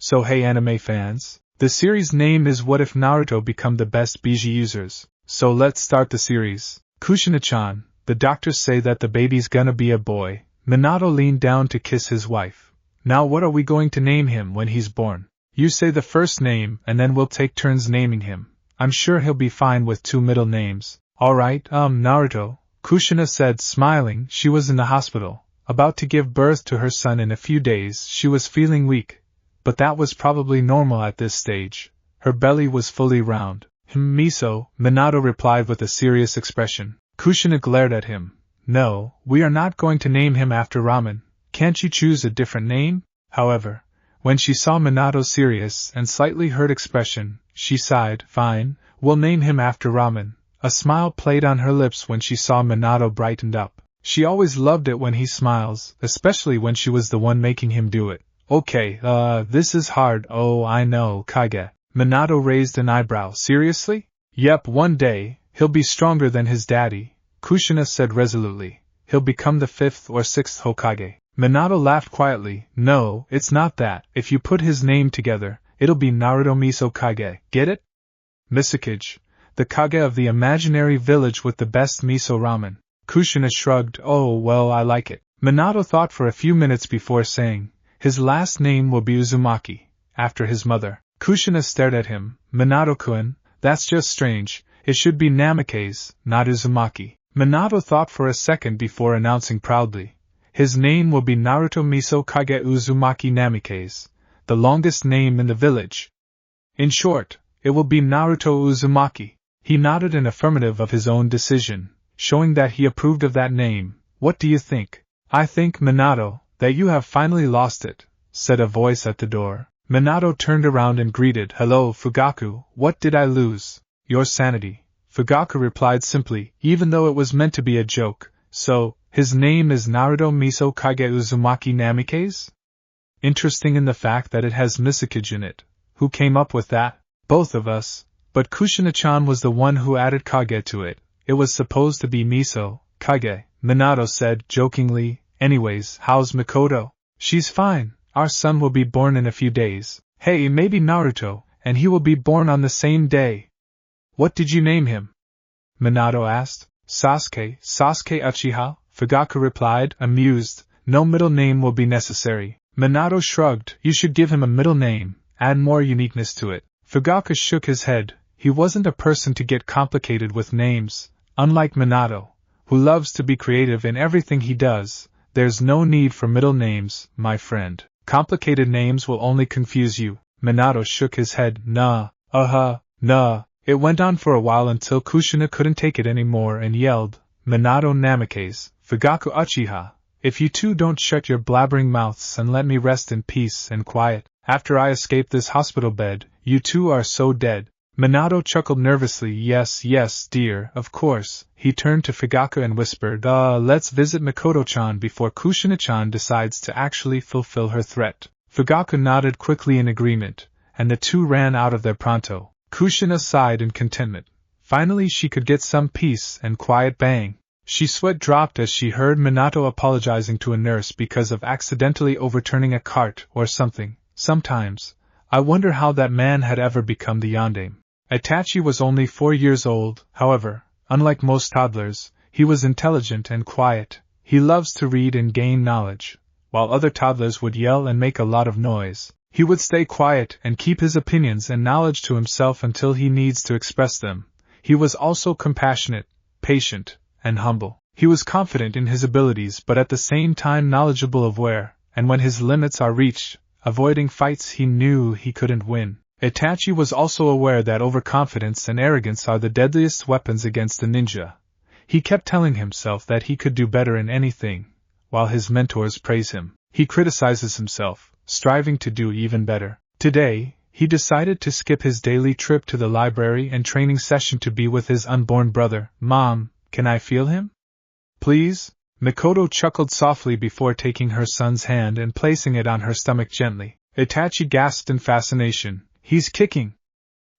So hey anime fans, the series name is What If Naruto Become the Best Biji Users, so let's start the series. Kushina-chan, the doctors say that the baby's gonna be a boy. Minato leaned down to kiss his wife. Now what are we going to name him when he's born? You say the first name and then we'll take turns naming him. I'm sure he'll be fine with 2 middle names. Alright, Naruto, Kushina said, smiling. She was in the hospital, about to give birth to her son in a few days. She was feeling weak, but that was probably normal at this stage. Her belly was fully round. Miso, Minato replied with a serious expression. Kushina glared at him. No, we are not going to name him after ramen. Can't you choose a different name? However, when she saw Minato's serious and slightly hurt expression, she sighed. Fine, we'll name him after ramen. A smile played on her lips when she saw Minato brightened up. She always loved it when he smiles, especially when she was the one making him do it. Okay, this is hard. Oh, I know, Kage. Minato raised an eyebrow. Seriously? Yep, one day, he'll be stronger than his daddy, Kushina said resolutely. He'll become the 5th or 6th Hokage. Minato laughed quietly. No, it's not that. If you put his name together, it'll be Naruto Miso Kage. Get it? Misakage, the Kage of the imaginary village with the best miso ramen. Kushina shrugged. Oh, well, I like it. Minato thought for a few minutes before saying, his last name will be Uzumaki, after his mother. Kushina stared at him. Minato-kun, that's just strange. It should be Namikaze, not Uzumaki. Minato thought for a second before announcing proudly. His name will be Naruto Miso Kage Uzumaki Namikaze, the longest name in the village. In short, it will be Naruto Uzumaki. He nodded in affirmative of his own decision, showing that he approved of that name. What do you think? I think, Minato, that you have finally lost it, said a voice at the door. Minato turned around and greeted. Hello, Fugaku, what did I lose? Your sanity. Fugaku replied simply, even though it was meant to be a joke. So, his name is Naruto Miso Kage Uzumaki Namikaze? Interesting in the fact that it has Misakage in it. Who came up with that? Both of us. But Kushina-chan was the one who added Kage to it. It was supposed to be Miso Kage, Minato said jokingly. Anyways, how's Mikoto? She's fine. Our son will be born in a few days. Hey, maybe Naruto, and he will be born on the same day. What did you name him? Minato asked. Sasuke Uchiha, Fugaku replied, amused. No middle name will be necessary. Minato shrugged. You should give him a middle name, add more uniqueness to it. Fugaku shook his head. He wasn't a person to get complicated with names. Unlike Minato, who loves to be creative in everything he does, there's no need for middle names, my friend. Complicated names will only confuse you. Minato shook his head. Nah. Nah. It went on for a while until Kushina couldn't take it anymore and yelled, Minato Namikaze, Fugaku Uchiha, if you two don't shut your blabbering mouths and let me rest in peace and quiet, after I escape this hospital bed, you two are so dead. Minato chuckled nervously. Yes, dear, of course. He turned to Fugaku and whispered, let's visit Mikoto-chan before Kushina-chan decides to actually fulfill her threat. Fugaku nodded quickly in agreement, and the two ran out of their pronto. Kushina sighed in contentment. Finally she could get some peace and quiet. Bang! She sweat dropped as she heard Minato apologizing to a nurse because of accidentally overturning a cart or something. Sometimes, I wonder how that man had ever become the yandere. Itachi was only 4 years old, however. Unlike most toddlers, he was intelligent and quiet. He loves to read and gain knowledge. While other toddlers would yell and make a lot of noise, he would stay quiet and keep his opinions and knowledge to himself until he needs to express them. He was also compassionate, patient, and humble. He was confident in his abilities but at the same time knowledgeable of where, and when his limits are reached, avoiding fights he knew he couldn't win. Itachi was also aware that overconfidence and arrogance are the deadliest weapons against a ninja. He kept telling himself that he could do better in anything. While his mentors praise him, he criticizes himself, striving to do even better. Today, he decided to skip his daily trip to the library and training session to be with his unborn brother. Mom, can I feel him? Please? Mikoto chuckled softly before taking her son's hand and placing it on her stomach gently. Itachi gasped in fascination. He's kicking.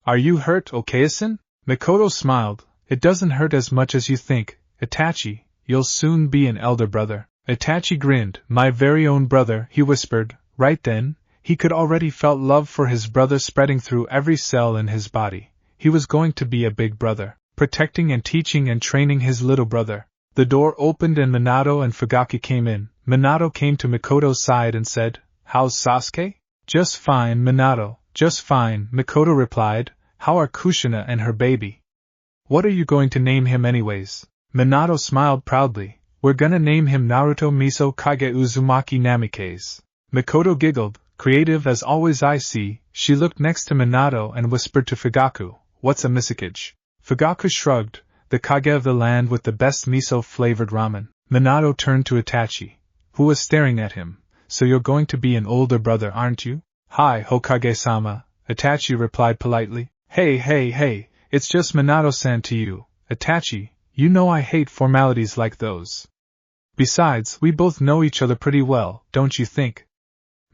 Are you hurt, Okayasan? Mikoto smiled. It doesn't hurt as much as you think, Itachi. You'll soon be an elder brother. Itachi grinned. My very own brother, he whispered. Right then, He could already felt love for his brother spreading through every cell in his body. He was going to be a big brother, protecting and teaching and training his little brother. The door opened and Minato and Fugaku came in. Minato came to Mikoto's side and said, "How's Sasuke?" "Just fine, Minato, just fine," Mikoto replied. "How are Kushina and her baby?" "What are you going to name him anyways?" Minato smiled proudly. "We're gonna name him Naruto Miso Kage Uzumaki Namikaze." Mikoto giggled. "Creative as always, I see." She looked next to Minato and whispered to Fugaku, "What's a misakage?" Fugaku shrugged. "The Kage of the land with the best miso-flavored ramen." Minato turned to Itachi, who was staring at him. "So you're going to be an older brother, aren't you?" "Hi, Hokage-sama," Itachi replied politely. Hey, it's just Minato-san to you, Itachi, you know I hate formalities like those. Besides, we both know each other pretty well, don't you think?"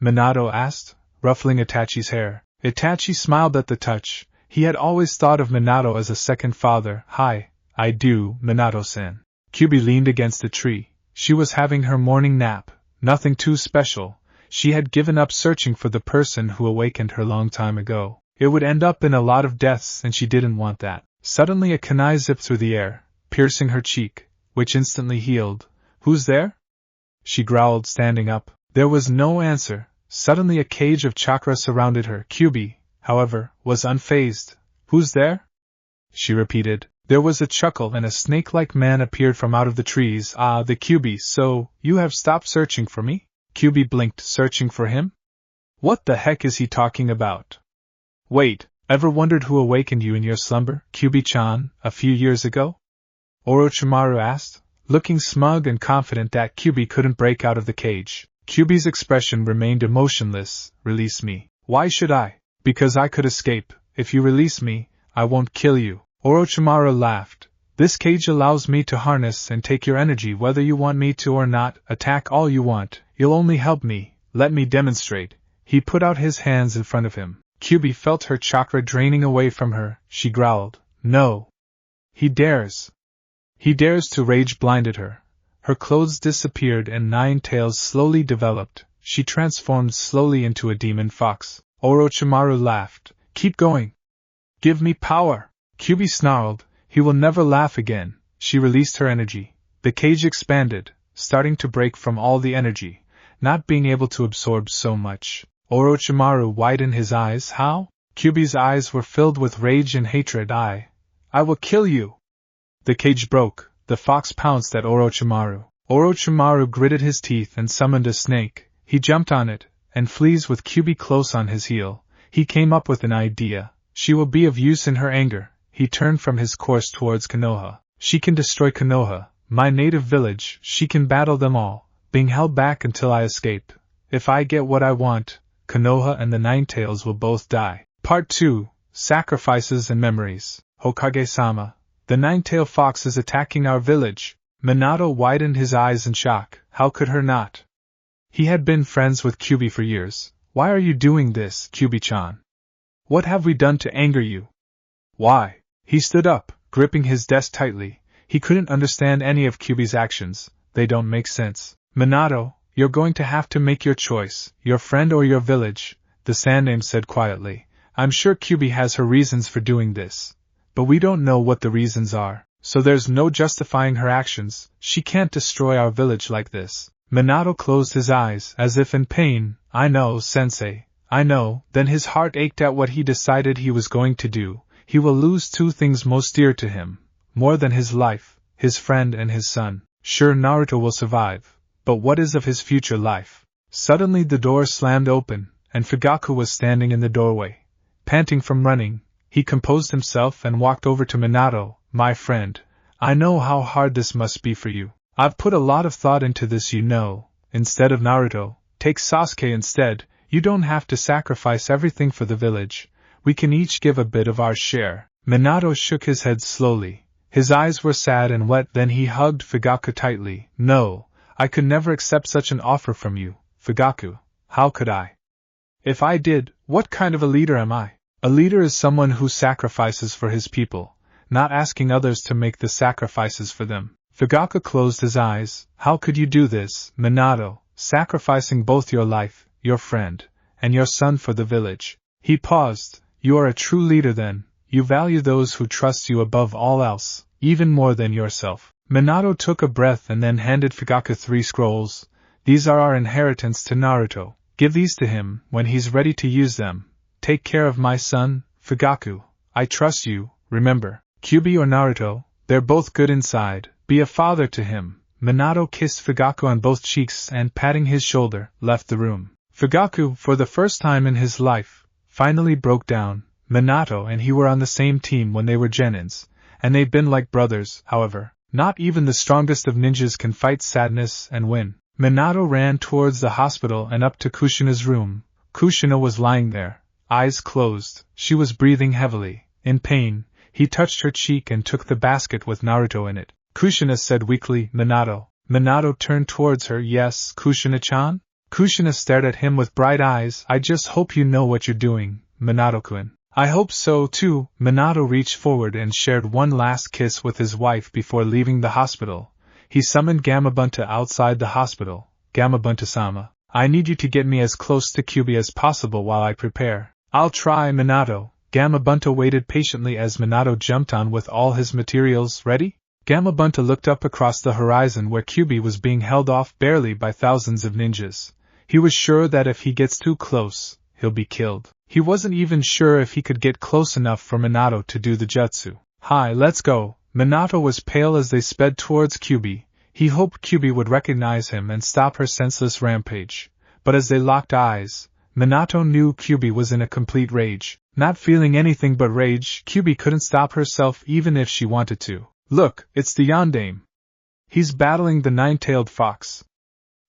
Minato asked, ruffling Itachi's hair. Itachi smiled at the touch. He had always thought of Minato as a second father. "Hi, I do, Minato-san." Kyubi leaned against a tree. She was having her morning nap, nothing too special. She had given up searching for the person who awakened her long time ago. It would end up in a lot of deaths and she didn't want that. Suddenly a kunai zipped through the air, piercing her cheek, which instantly healed. "Who's there?" she growled, standing up. There was no answer. Suddenly a cage of chakra surrounded her. Kyubi, however, was unfazed. "Who's there?" she repeated. There was a chuckle and a snake-like man appeared from out of the trees. "Ah, the Kyubi, so, you have stopped searching for me?" Kyubi blinked. "Searching for him? What the heck is he talking about?" "Wait, ever wondered who awakened you in your slumber, Kyubi-chan, a few years ago?" Orochimaru asked, looking smug and confident that Kyubi couldn't break out of the cage. Kyubi's expression remained emotionless. "Release me." "Why should I?" "Because I could escape. If you release me, I won't kill you." Orochimaru laughed. "This cage allows me to harness and take your energy whether you want me to or not. Attack all you want, you'll only help me. Let me demonstrate." He put out his hands in front of him. Kyubi felt her chakra draining away from her. She growled, "No. He dares. He dares to." Rage blinded her. Her clothes disappeared and 9 tails slowly developed. She transformed slowly into a demon fox. Orochimaru laughed. "Keep going. Give me power." Kyubi snarled, "He will never laugh again." She released her energy. The cage expanded, starting to break from all the energy, not being able to absorb so much. Orochimaru widened his eyes. "How?" Kyubi's eyes were filled with rage and hatred. I will kill you." The cage broke. The fox pounced at Orochimaru. Orochimaru gritted his teeth and summoned a snake. He jumped on it, and flees with Kyubi close on his heel. He came up with an idea. She will be of use in her anger. He turned from his course towards Konoha. She can destroy Konoha, my native village. She can battle them all, being held back until I escape. If I get what I want, Konoha and the 9 tails will both die. Part 2, Sacrifices and Memories. Hokage-sama, the 9-tailed fox is attacking our village. Minato widened his eyes in shock. How could her not? He had been friends with Kyubi for years. "Why are you doing this, Kyubi-chan? What have we done to anger you?" "Why?" He stood up, gripping his desk tightly. He couldn't understand any of Kyubi's actions. They don't make sense. "Minato, you're going to have to make your choice, your friend or your village," the Sandaime said quietly. "I'm sure Kyubi has her reasons for doing this, but we don't know what the reasons are, so there's no justifying her actions. She can't destroy our village like this." Minato closed his eyes, as if in pain. "I know, sensei, I know." Then his heart ached at what he decided he was going to do. He will lose 2 things most dear to him, more than his life, his friend and his son. Sure, Naruto will survive, but what is of his future life? Suddenly the door slammed open, and Fugaku was standing in the doorway. Panting from running, he composed himself and walked over to Minato. "My friend, I know how hard this must be for you. I've put a lot of thought into this, you know. Instead of Naruto, take Sasuke instead. You don't have to sacrifice everything for the village. We can each give a bit of our share." Minato shook his head slowly. His eyes were sad and wet. Then he hugged Fugaku tightly. "No, I could never accept such an offer from you, Fugaku. How could I? If I did, what kind of a leader am I?" A leader is someone who sacrifices for his people, not asking others to make the sacrifices for them. Fugaku closed his eyes. "How could you do this, Minato, sacrificing both your life, your friend, and your son for the village. He paused. You are a true leader then. You value those who trust you above all else, even more than yourself. Minato took a breath and then handed Fugaku 3 scrolls. These are our inheritance to Naruto. Give these to him when he's ready to use them. Take care of my son, Fugaku. I trust you, remember. Kyuubi or Naruto, they're both good inside. Be a father to him. Minato kissed Fugaku on both cheeks and, patting his shoulder, left the room. Fugaku, for the first time in his life, finally broke down. Minato and he were on the same team when they were genins, and they've been like brothers. However, not even the strongest of ninjas can fight sadness and win. Minato ran towards the hospital and up to Kushina's room. Kushina was lying there, eyes closed. She was breathing heavily. In pain, he touched her cheek and took the basket with Naruto in it. Kushina said weakly, Minato. Minato turned towards her. Yes, Kushina-chan? Kushina stared at him with bright eyes. I just hope you know what you're doing, Minato-kun. I hope so too. Minato reached forward and shared one last kiss with his wife before leaving the hospital. He summoned Gamabunta outside the hospital. Gamabunta-sama, I need you to get me as close to Kyuubi as possible while I prepare. I'll try, Minato. Gamabunta waited patiently as Minato jumped on with all his materials ready. Gamabunta looked up across the horizon where Kyuubi was being held off barely by thousands of ninjas. He was sure that if he gets too close, he'll be killed. He wasn't even sure if he could get close enough for Minato to do the jutsu. Hi, let's go. Minato was pale as they sped towards Kyuubi. He hoped Kyuubi would recognize him and stop her senseless rampage. But as they locked eyes, Minato knew Kyuubi was in a complete rage. Not feeling anything but rage, Kyuubi couldn't stop herself even if she wanted to. Look, it's the Yondaime. He's battling the nine-tailed fox.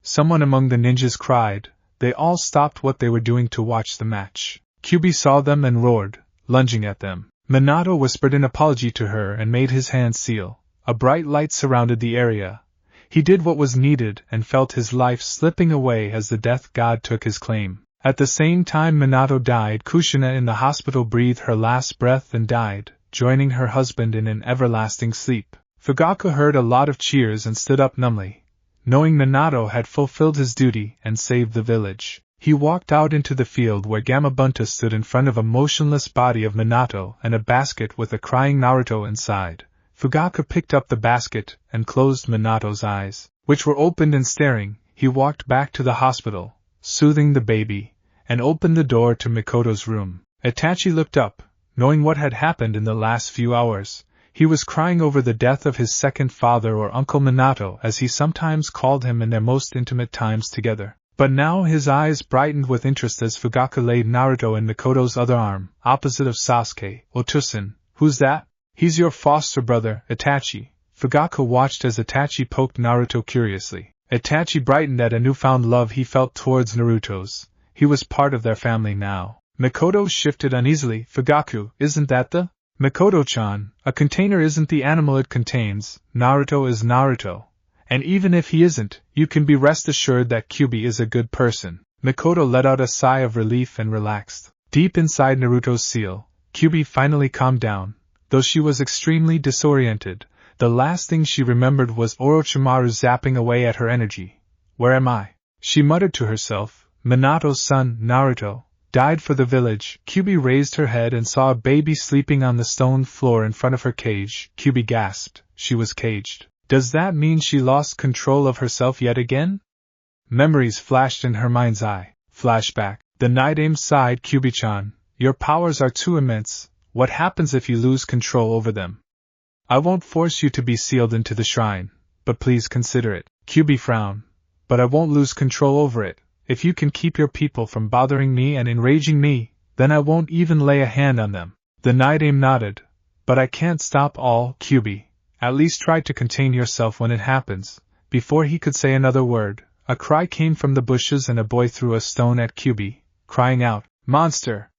Someone among the ninjas cried. They all stopped what they were doing to watch the match. Kyuubi saw them and roared, lunging at them. Minato whispered an apology to her and made his hand seal. A bright light surrounded the area. He did what was needed and felt his life slipping away as the death god took his claim. At the same time Minato died, Kushina in the hospital breathed her last breath and died, joining her husband in an everlasting sleep. Fugaku heard a lot of cheers and stood up numbly, knowing Minato had fulfilled his duty and saved the village. He walked out into the field where Gamabunta stood in front of a motionless body of Minato and a basket with a crying Naruto inside. Fugaku picked up the basket and closed Minato's eyes, which were opened and staring. He walked back to the hospital, soothing the baby, and opened the door to Mikoto's room. Itachi looked up, knowing what had happened in the last few hours. He was crying over the death of his second father, or Uncle Minato as he sometimes called him, in their most intimate times together. But now his eyes brightened with interest as Fugaku laid Naruto in Mikoto's other arm, opposite of Sasuke. Otosan, who's that? He's your foster brother, Itachi. Fugaku watched as Itachi poked Naruto curiously. Itachi brightened at a newfound love he felt towards Naruto's. He was part of their family now. Mikoto shifted uneasily. Fugaku, isn't that the? Mikoto-chan, a container isn't the animal it contains. Naruto is Naruto. And even if he isn't, you can be rest assured that Kyuubi is a good person. Mikoto let out a sigh of relief and relaxed. Deep inside Naruto's seal, Kyuubi finally calmed down. Though she was extremely disoriented, the last thing she remembered was Orochimaru zapping away at her energy. Where am I? She muttered to herself. Minato's son, Naruto, died for the village. Kyuubi raised her head and saw a baby sleeping on the stone floor in front of her cage. Kyuubi gasped. She was caged. Does that mean she lost control of herself yet again? Memories flashed in her mind's eye. Flashback. The Night-Aim sighed. Kyuubi-chan, your powers are too immense. What happens if you lose control over them? I won't force you to be sealed into the shrine, but please consider it. Kyuubi frowned. But I won't lose control over it. If you can keep your people from bothering me and enraging me, then I won't even lay a hand on them. The Night-Aim nodded. But I can't stop all. Kyuubi, at least try to contain yourself when it happens. Before he could say another word, a cry came from the bushes and a boy threw a stone at Kyuubi, crying out, Monster!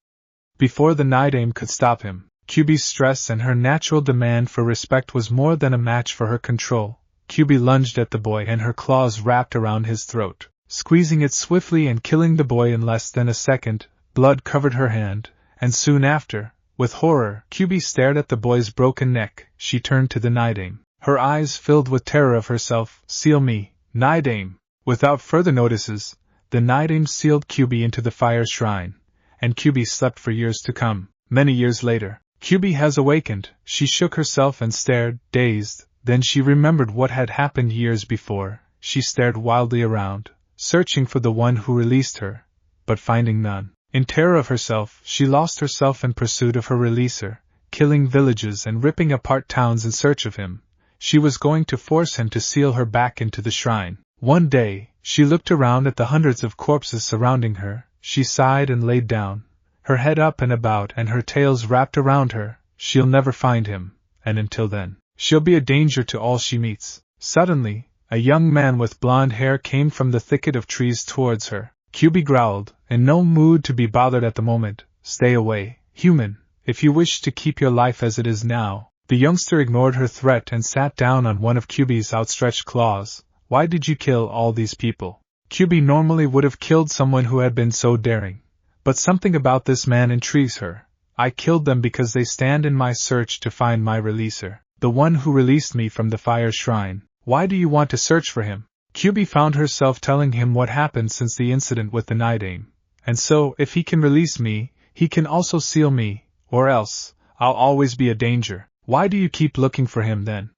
Before the Night-Aim could stop him, Kyuubi's stress and her natural demand for respect was more than a match for her control. Kyuubi lunged at the boy and her claws wrapped around his throat, squeezing it swiftly and killing the boy in less than a second. Blood covered her hand, and soon after, with horror, Kyuubi stared at the boy's broken neck. She turned to the Night-Aim, her eyes filled with terror of herself. Seal me, Night-Aim! Without further notices, the night aim sealed Kyubi into the fire shrine, and Kyubi slept for years to come. Many years later, Kyubi has awakened. She shook herself and stared, dazed. Then she remembered what had happened years before. She stared wildly around, searching for the one who released her, but finding none. In terror of herself, she lost herself in pursuit of her releaser, killing villages and ripping apart towns in search of him. She was going to force him to seal her back into the shrine. One day, she looked around at the hundreds of corpses surrounding her. She sighed and laid down, her head up and about and her tails wrapped around her. She'll never find him, and until then, she'll be a danger to all she meets. Suddenly, a young man with blonde hair came from the thicket of trees towards her. Kyubi growled, in no mood to be bothered at the moment. Stay away, human, if you wish to keep your life as it is now. The youngster ignored her threat and sat down on one of Kyubi's outstretched claws. Why did you kill all these people? Kyubi normally would have killed someone who had been so daring. But something about this man intrigues her. I killed them because they stand in my search to find my releaser, the one who released me from the fire shrine. Why do you want to search for him? Kyubi found herself telling him what happened since the incident with the night aim. And so, if he can release me, he can also seal me, or else, I'll always be a danger. Why do you keep looking for him then?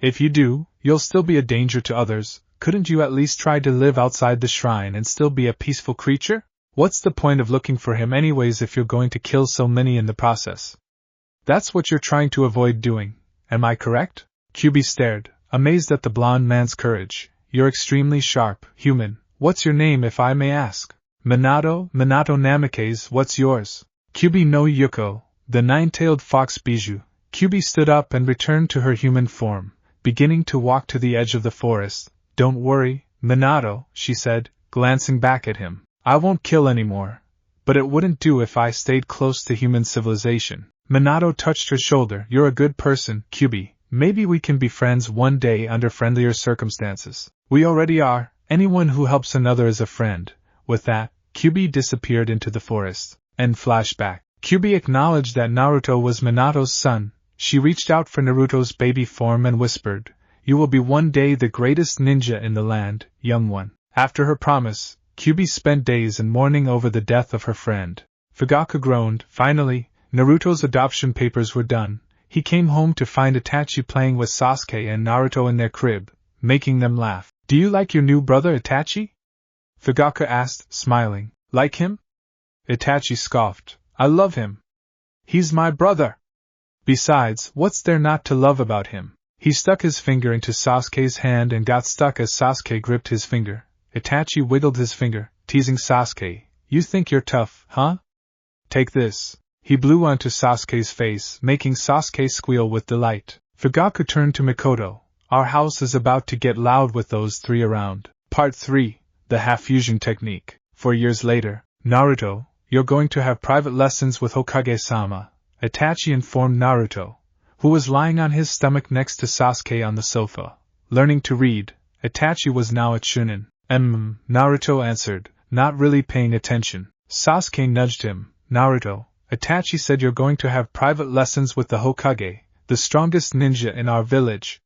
If you do, you'll still be a danger to others. Couldn't you at least try to live outside the shrine and still be a peaceful creature? What's the point of looking for him anyways if you're going to kill so many in the process? That's what you're trying to avoid doing, am I correct? Kyubi stared, amazed at the blonde man's courage. You're extremely sharp, human. What's your name if I may ask? Minato Namikaze, what's yours? Kyubi no Yuko, the nine-tailed fox Bijou. Kyubi stood up and returned to her human form, beginning to walk to the edge of the forest. Don't worry, Minato, she said, glancing back at him. I won't kill anymore. But it wouldn't do if I stayed close to human civilization. Minato touched her shoulder. You're a good person, Kyubi. Maybe we can be friends one day under friendlier circumstances. We already are. Anyone who helps another is a friend. With that, Kyubi disappeared into the forest. End flashback. Kyubi acknowledged that Naruto was Minato's son. She reached out for Naruto's baby form and whispered, "You will be one day the greatest ninja in the land, young one." After her promise, Kyubi spent days in mourning over the death of her friend. Fugaku groaned. Finally, Naruto's adoption papers were done. He came home to find Itachi playing with Sasuke and Naruto in their crib, making them laugh. "Do you like your new brother Itachi?" Fugaku asked, smiling. "Like him?" Itachi scoffed. "I love him. He's my brother. Besides, what's there not to love about him?" He stuck his finger into Sasuke's hand and got stuck as Sasuke gripped his finger. Itachi wiggled his finger, teasing Sasuke. "You think you're tough, huh? Take this." He blew onto Sasuke's face, making Sasuke squeal with delight. Fugaku turned to Mikoto. "Our house is about to get loud with those three around." Part 3. The half-fusion technique. 4 years later, Naruto, you're going to have private lessons with Hokage-sama, Itachi informed Naruto, who was lying on his stomach next to Sasuke on the sofa, learning to read. Itachi was now at Chunin. Naruto answered, not really paying attention. Sasuke nudged him. "Naruto, Itachi said you're going to have private lessons with the Hokage, the strongest ninja in our village."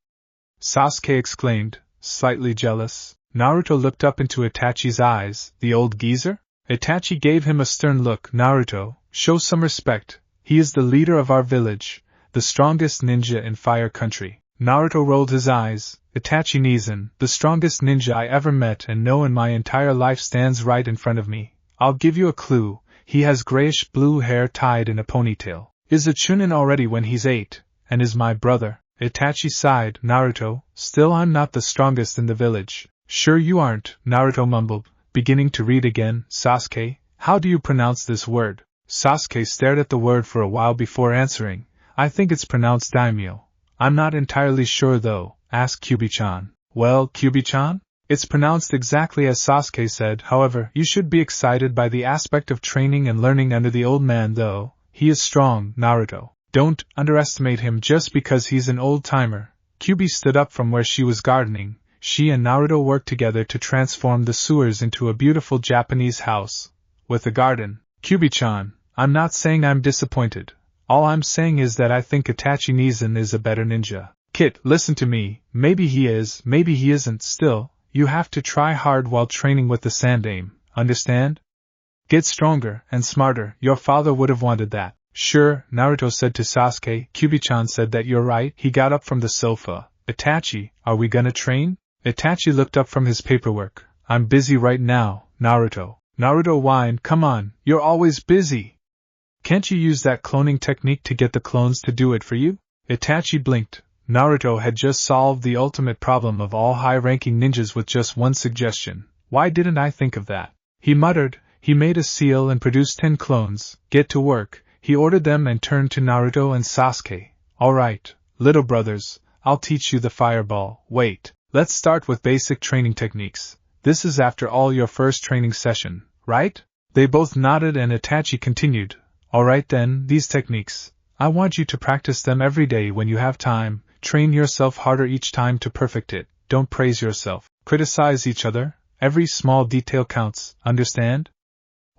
Sasuke exclaimed, slightly jealous. Naruto looked up into Itachi's eyes. "The old geezer?" Itachi gave him a stern look. "Naruto, show some respect. He is the leader of our village, the strongest ninja in Fire Country." Naruto rolled his eyes. "Itachi Nizan, the strongest ninja I ever met and know in my entire life, stands right in front of me. I'll give you a clue. He has grayish-blue hair tied in a ponytail. Is a Chunin already when he's 8, and is my brother." Itachi sighed. "Naruto, still I'm not the strongest in the village." "Sure you aren't," Naruto mumbled, beginning to read again. "Sasuke, how do you pronounce this word?" Sasuke stared at the word for a while before answering. "I think it's pronounced daimyo. I'm not entirely sure though. Ask Kyubi-chan." "Well, Kyubi-chan?" "It's pronounced exactly as Sasuke said. However, you should be excited by the aspect of training and learning under the old man though. He is strong, Naruto. Don't underestimate him just because he's an old-timer." Kyubi stood up from where she was gardening. She and Naruto worked together to transform the sewers into a beautiful Japanese house, with a garden. "Kyubi-chan, I'm not saying I'm disappointed. All I'm saying is that I think Itachi Nizan is a better ninja." "Kit, listen to me. Maybe he is, maybe he isn't. Still, you have to try hard while training with the Sandaime. understand? Get stronger and smarter, your father would have wanted that. Sure, Naruto said to Sasuke. Kyubi-chan said that you're right. He got up from the sofa. Itachi, are we gonna train? Itachi looked up from his paperwork. I'm busy right now, Naruto. Naruto whined, come on, you're always busy. Can't you use that cloning technique to get the clones to do it for you? Itachi blinked. Naruto had just solved the ultimate problem of all high-ranking ninjas with just one suggestion. Why didn't I think of that? He muttered. He made a seal and produced 10 clones. Get to work. He ordered them and turned to Naruto and Sasuke. All right, little brothers, I'll teach you the fireball. Wait, let's start with basic training techniques. This is after all your first training session, right? They both nodded and Itachi continued. All right then, these techniques. I want you to practice them every day when you have time. Train yourself harder each time to perfect it. Don't praise yourself. Criticize each other. Every small detail counts, understand?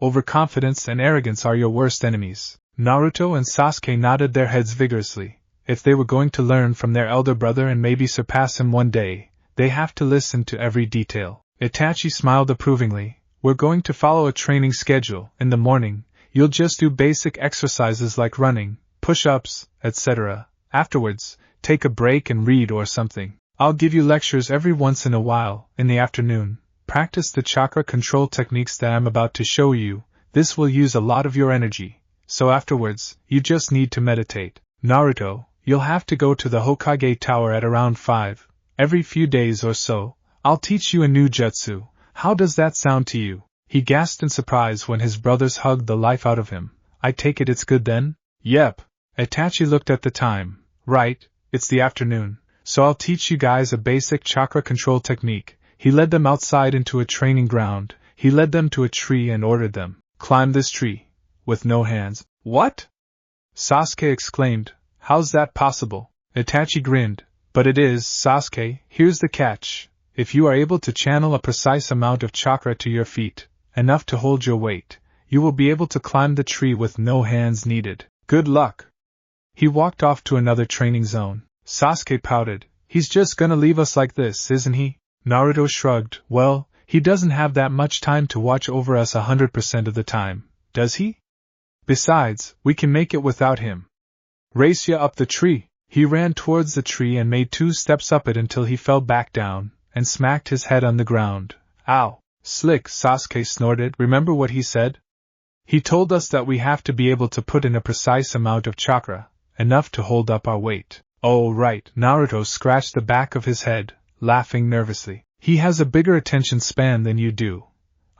Overconfidence and arrogance are your worst enemies. Naruto and Sasuke nodded their heads vigorously. If they were going to learn from their elder brother and maybe surpass him one day, they have to listen to every detail. Itachi smiled approvingly. We're going to follow a training schedule. In the morning, you'll just do basic exercises like running, push-ups, etc. Afterwards, take a break and read or something. I'll give you lectures every once in a while. In the afternoon, practice the chakra control techniques that I'm about to show you. This will use a lot of your energy. So afterwards, you just need to meditate. Naruto, you'll have to go to the Hokage Tower at around 5. Every few days or so, I'll teach you a new jutsu. How does that sound to you? He gasped in surprise when his brothers hugged the life out of him. I take it it's good then? Yep. Itachi looked at the time. Right, it's the afternoon. So I'll teach you guys a basic chakra control technique. He led them outside into a training ground. He led them to a tree and ordered them. Climb this tree. With no hands. What? Sasuke exclaimed. How's that possible? Itachi grinned. But it is, Sasuke. Here's the catch. If you are able to channel a precise amount of chakra to your feet, enough to hold your weight, you will be able to climb the tree with no hands needed. Good luck. He walked off to another training zone. Sasuke pouted. He's just gonna leave us like this, isn't he? Naruto shrugged. Well, he doesn't have that much time to watch over us 100% of the time, does he? Besides, we can make it without him. Race ya up the tree. He ran towards the tree and made 2 steps up it until he fell back down, and smacked his head on the ground. Ow! Slick, Sasuke snorted. Remember what he said? He told us that we have to be able to put in a precise amount of chakra, enough to hold up our weight. Oh right, Naruto scratched the back of his head, laughing nervously. He has a bigger attention span than you do.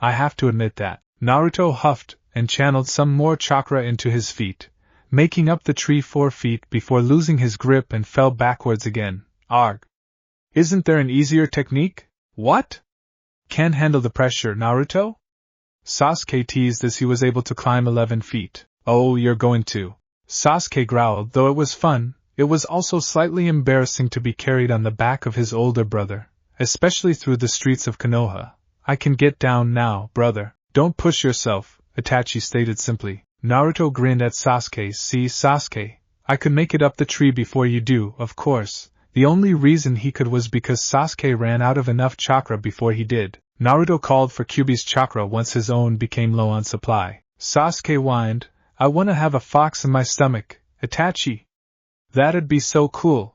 I have to admit that. Naruto huffed and channeled some more chakra into his feet, making up the tree 4 feet before losing his grip and fell backwards again. Arg! Isn't there an easier technique? What? Can't handle the pressure, Naruto? Sasuke teased as he was able to climb 11 feet. Oh, you're going to. Sasuke growled. Though it was fun, it was also slightly embarrassing to be carried on the back of his older brother, especially through the streets of Konoha. I can get down now, brother. Don't push yourself, Itachi stated simply. Naruto grinned at Sasuke. See, Sasuke, I could make it up the tree before you do, of course. The only reason he could was because Sasuke ran out of enough chakra before he did. Naruto called for Kyubi's chakra once his own became low on supply. Sasuke whined, I want to have a fox in my stomach, Itachi. That'd be so cool.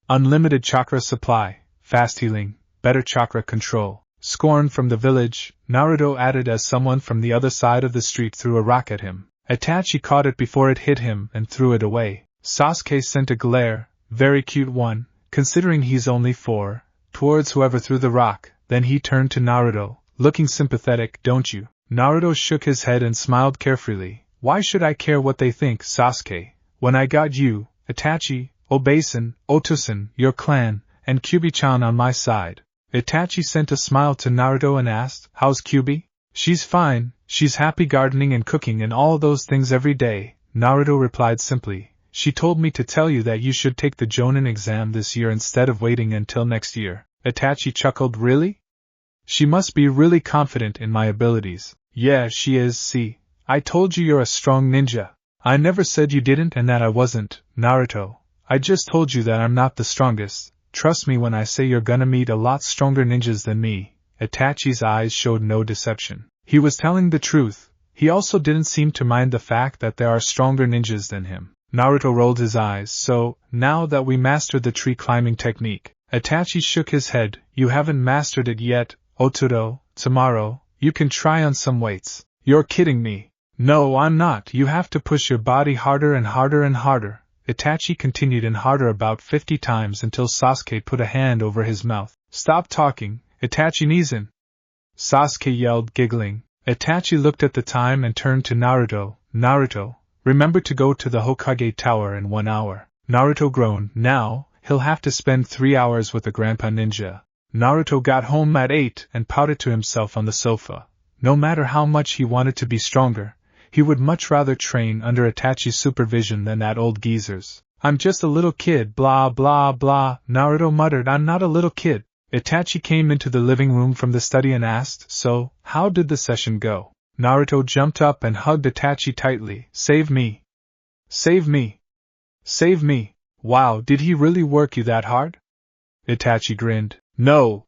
Unlimited chakra supply, fast healing, better chakra control. Scorn from the village, Naruto added as someone from the other side of the street threw a rock at him. Itachi caught it before it hit him and threw it away. Sasuke sent a glare, very cute one, considering he's only 4, towards whoever threw the rock. Then he turned to Naruto, looking sympathetic. Don't you? Naruto shook his head and smiled carefreely. Why should I care what they think, Sasuke, when I got you, Itachi, Obasan, Otosan, your clan, and Kyubi-chan on my side? Itachi sent a smile to Naruto and asked, how's Kyubi? She's fine, she's happy gardening and cooking and all those things every day, Naruto replied simply. She told me to tell you that you should take the Jonin exam this year instead of waiting until next year. Itachi chuckled. Really? She must be really confident in my abilities. Yeah, she is. See, I told you you're a strong ninja. I never said you didn't and that I wasn't, Naruto. I just told you that I'm not the strongest. Trust me when I say you're gonna meet a lot stronger ninjas than me. Itachi's eyes showed no deception. He was telling the truth. He also didn't seem to mind the fact that there are stronger ninjas than him. Naruto rolled his eyes. So, now that we mastered the tree climbing technique, Itachi shook his head. You haven't mastered it yet, Oturo. Tomorrow, you can try on some weights. You're kidding me. No, I'm not. You have to push your body harder and harder and harder. Itachi continued and harder about 50 times until Sasuke put a hand over his mouth. Stop talking, Itachi Nizan. Sasuke yelled, giggling. Itachi looked at the time and turned to Naruto. Naruto, remember to go to the Hokage Tower in 1 hour. Naruto groaned. Now, he'll have to spend 3 hours with the Grandpa Ninja. Naruto got home at 8 and pouted to himself on the sofa. No matter how much he wanted to be stronger, he would much rather train under Itachi's supervision than that old geezer's. I'm just a little kid, blah blah blah, Naruto muttered. I'm not a little kid. Itachi came into the living room from the study and asked, so, how did the session go? Naruto jumped up and hugged Itachi tightly. Save me. Save me. Save me. Wow, did he really work you that hard? Itachi grinned. No.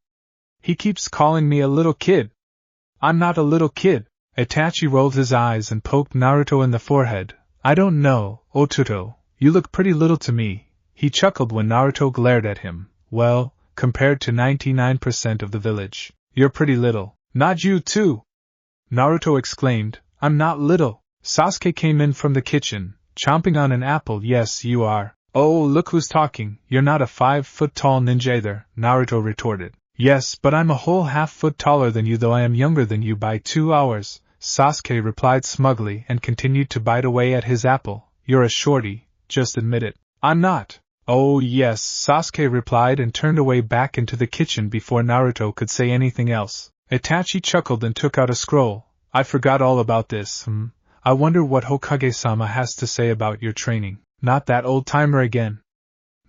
He keeps calling me a little kid. I'm not a little kid. Itachi rolled his eyes and poked Naruto in the forehead. I don't know, Oturo, you look pretty little to me. He chuckled when Naruto glared at him. Well, compared to 99% of the village, you're pretty little. Not you too! Naruto exclaimed. I'm not little. Sasuke came in from the kitchen, chomping on an apple. Yes, you are. Oh, look who's talking. You're not a 5-foot-tall ninja either, Naruto retorted. Yes, but I'm a whole half-foot taller than you, though I am younger than you by 2 hours, Sasuke replied smugly and continued to bite away at his apple. You're a shorty, just admit it. I'm not. Oh yes, Sasuke replied and turned away back into the kitchen before Naruto could say anything else. Itachi chuckled and took out a scroll. I forgot all about this. I wonder what Hokage-sama has to say about your training. Not that old-timer again.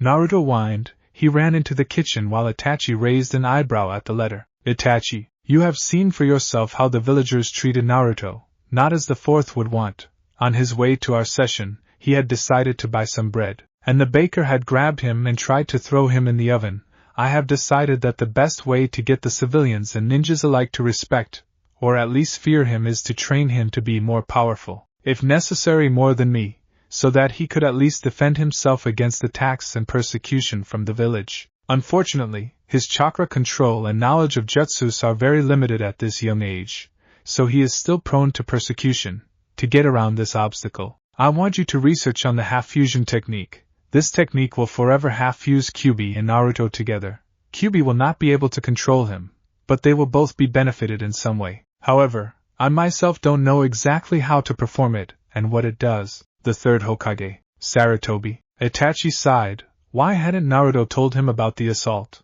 Naruto whined. He ran into the kitchen while Itachi raised an eyebrow at the letter. Itachi, you have seen for yourself how the villagers treated Naruto, not as the fourth would want. On his way to our session, he had decided to buy some bread, and the baker had grabbed him and tried to throw him in the oven. I have decided that the best way to get the civilians and ninjas alike to respect, or at least fear him, is to train him to be more powerful, if necessary more than me, so that he could at least defend himself against attacks and persecution from the village. Unfortunately, his chakra control and knowledge of jutsus are very limited at this young age, so he is still prone to persecution. To get around this obstacle, I want you to research on the half-fusion technique. This technique will forever half-fuse Kyuubi and Naruto together. Kyuubi will not be able to control him, but they will both be benefited in some way. However, I myself don't know exactly how to perform it, and what it does. The third Hokage, Sarutobi. Itachi sighed. Why hadn't Naruto told him about the assault?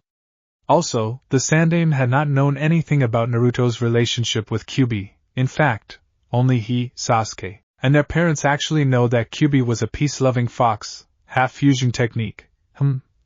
Also, the Sandaime had not known anything about Naruto's relationship with Kyuubi. In fact, only he, Sasuke, and their parents actually know that Kyuubi was a peace-loving fox. Half-fusion technique.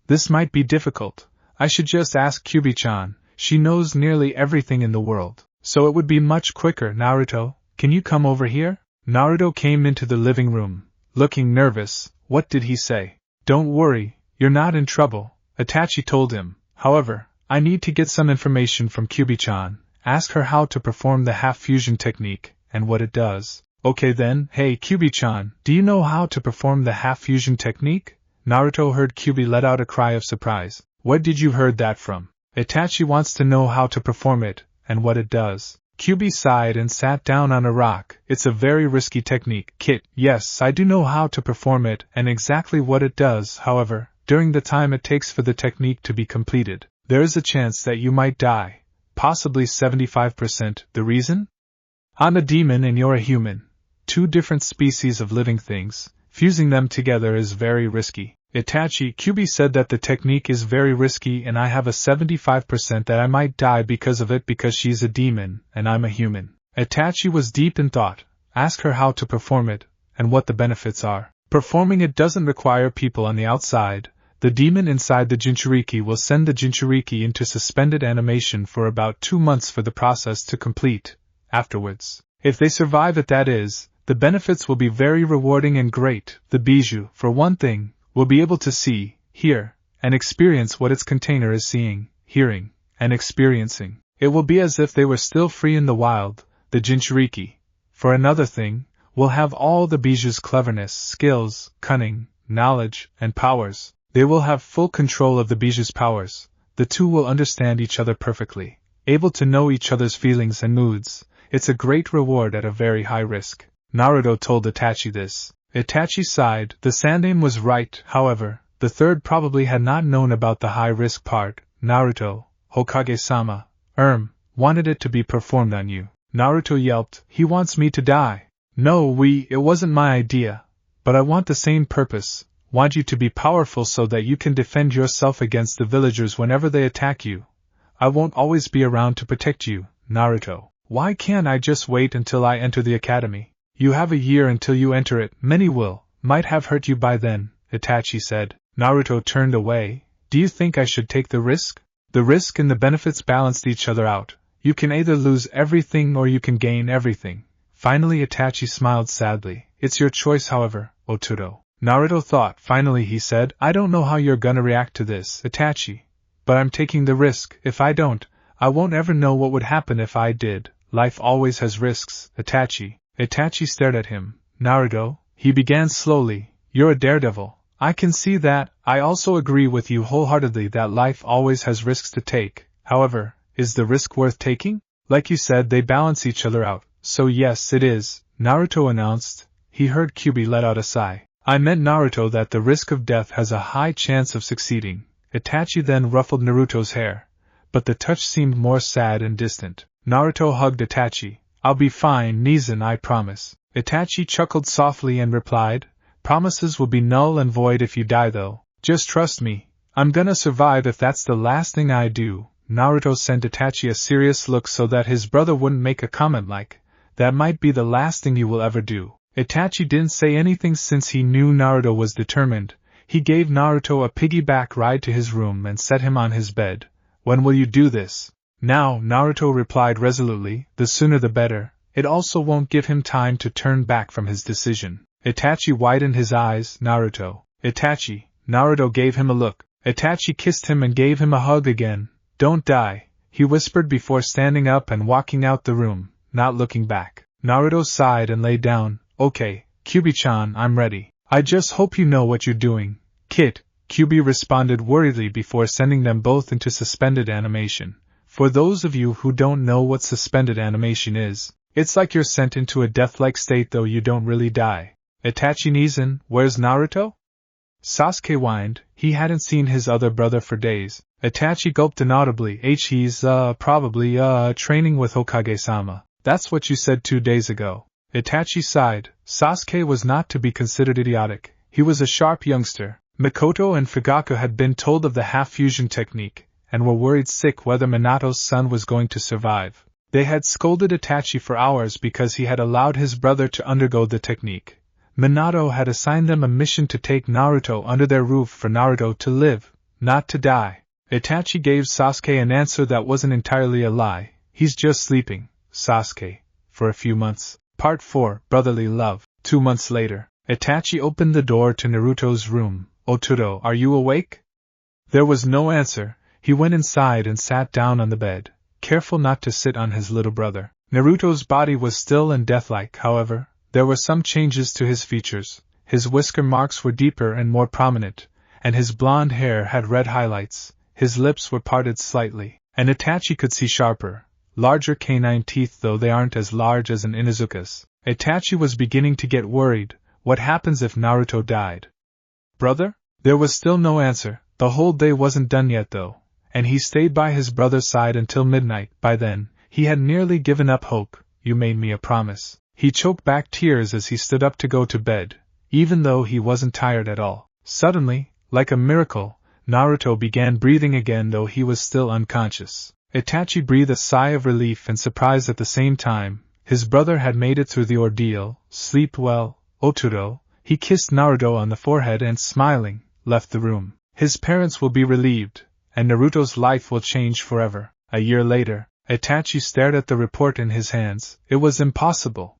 This might be difficult. I should just ask Kyuubi-chan. She knows nearly everything in the world, so it would be much quicker. Naruto, can you come over here? Naruto came into the living room, looking nervous. What did he say? Don't worry, you're not in trouble, Itachi told him. However, I need to get some information from Kyuubi-chan. Ask her how to perform the half-fusion technique, and what it does. Okay then. Hey Kyuubi-chan, do you know how to perform the half-fusion technique? Naruto heard Kyuubi let out a cry of surprise. Where did you heard that from? Itachi wants to know how to perform it, and what it does. Kyuubi sighed and sat down on a rock. It's a very risky technique, Kit. Yes, I do know how to perform it, and exactly what it does. However, during the time it takes for the technique to be completed, there is a chance that you might die. Possibly 75%. The reason? I'm a demon and you're a human. Two different species of living things. Fusing them together is very risky. Kyuubi said that the technique is very risky and I have a 75% that I might die because of it because she's a demon and I'm a human. Itachi was deep in thought. Ask her how to perform it, and what the benefits are. Performing it doesn't require people on the outside. The demon inside the Jinchuriki will send the Jinchuriki into suspended animation for about 2 months for the process to complete. Afterwards, if they survive it, that is, the benefits will be very rewarding and great. The bijou, for one thing, will be able to see, hear, and experience what its container is seeing, hearing, and experiencing. It will be as if they were still free in the wild. the Jinchuriki. For another thing, we'll have all the Biju's cleverness, skills, cunning, knowledge, and powers. They will have full control of the Biju's powers. The two will understand each other perfectly, able to know each other's feelings and moods. It's a great reward at a very high risk. Naruto told Itachi this. Itachi sighed. The Sandaime was right, however. The third probably had not known about the high-risk part. Naruto, Hokage-sama, wanted it to be performed on you. Naruto yelped. He wants me to die. No, it wasn't my idea. But I want the same purpose. Want you to be powerful so that you can defend yourself against the villagers whenever they attack you. I won't always be around to protect you, Naruto. Why can't I just wait until I enter the academy? You have a year until you enter it. Many might have hurt you by then, Itachi said. Naruto turned away. Do you think I should take the risk? The risk and the benefits balanced each other out. You can either lose everything or you can gain everything. Finally Itachi smiled sadly. It's your choice, however, Oturo. Naruto thought. Finally he said, I don't know how you're gonna react to this, Itachi. But I'm taking the risk. If I don't, I won't ever know what would happen if I did. Life always has risks, Itachi. Itachi stared at him. Naruto, he began slowly, you're a daredevil. I can see that. I also agree with you wholeheartedly that life always has risks to take. However, is the risk worth taking? Like you said, they balance each other out. So yes, it is, Naruto announced. He heard Kyuubi let out a sigh. I meant, Naruto, that the risk of death has a high chance of succeeding. Itachi then ruffled Naruto's hair, but the touch seemed more sad and distant. Naruto hugged Itachi. I'll be fine, Nizan, I promise. Itachi chuckled softly and replied, promises will be null and void if you die though. Just trust me. I'm gonna survive if that's the last thing I do. Naruto sent Itachi a serious look so that his brother wouldn't make a comment like, that might be the last thing you will ever do. Itachi didn't say anything since he knew Naruto was determined. He gave Naruto a piggyback ride to his room and set him on his bed. When will you do this? Now, Naruto replied resolutely, the sooner the better. It also won't give him time to turn back from his decision. Itachi widened his eyes. Naruto. Itachi. Naruto gave him a look. Itachi kissed him and gave him a hug again. Don't die, he whispered before standing up and walking out the room, not looking back. Naruto sighed and lay down. Okay, Kyuubi-chan, I'm ready. I just hope you know what you're doing. Kid, Kyuubi responded worriedly before sending them both into suspended animation. For those of you who don't know what suspended animation is, it's like you're sent into a death-like state though you don't really die. Itachi Nizan, where's Naruto? Sasuke whined. He hadn't seen his other brother for days. Itachi gulped inaudibly. He's probably training with Hokage-sama. That's what you said 2 days ago. Itachi sighed. Sasuke was not to be considered idiotic. He was a sharp youngster. Mikoto and Fugaku had been told of the half-fusion technique, and were worried sick whether Minato's son was going to survive. They had scolded Itachi for hours because he had allowed his brother to undergo the technique. Minato had assigned them a mission to take Naruto under their roof for Naruto to live, not to die. Itachi gave Sasuke an answer that wasn't entirely a lie. He's just sleeping, Sasuke, for a few months. Part 4, Brotherly Love. 2 months later, Itachi opened the door to Naruto's room. Oturo, are you awake? There was no answer. He went inside and sat down on the bed, careful not to sit on his little brother. Naruto's body was still and deathlike, however. There were some changes to his features. His whisker marks were deeper and more prominent, and his blonde hair had red highlights. His lips were parted slightly, and Itachi could see sharper, larger canine teeth, though they aren't as large as an Inuzuka's. Itachi was beginning to get worried. What happens if Naruto died? Brother? There was still no answer. The whole day wasn't done yet though, and he stayed by his brother's side until midnight. By then, he had nearly given up hope. You made me a promise. He choked back tears as he stood up to go to bed, even though he wasn't tired at all. Suddenly, like a miracle, Naruto began breathing again though he was still unconscious. Itachi breathed a sigh of relief and surprise at the same time. His brother had made it through the ordeal. Sleep well, Oturo. He kissed Naruto on the forehead and, smiling, left the room. His parents will be relieved, and Naruto's life will change forever. A year later, Itachi stared at the report in his hands. It was impossible.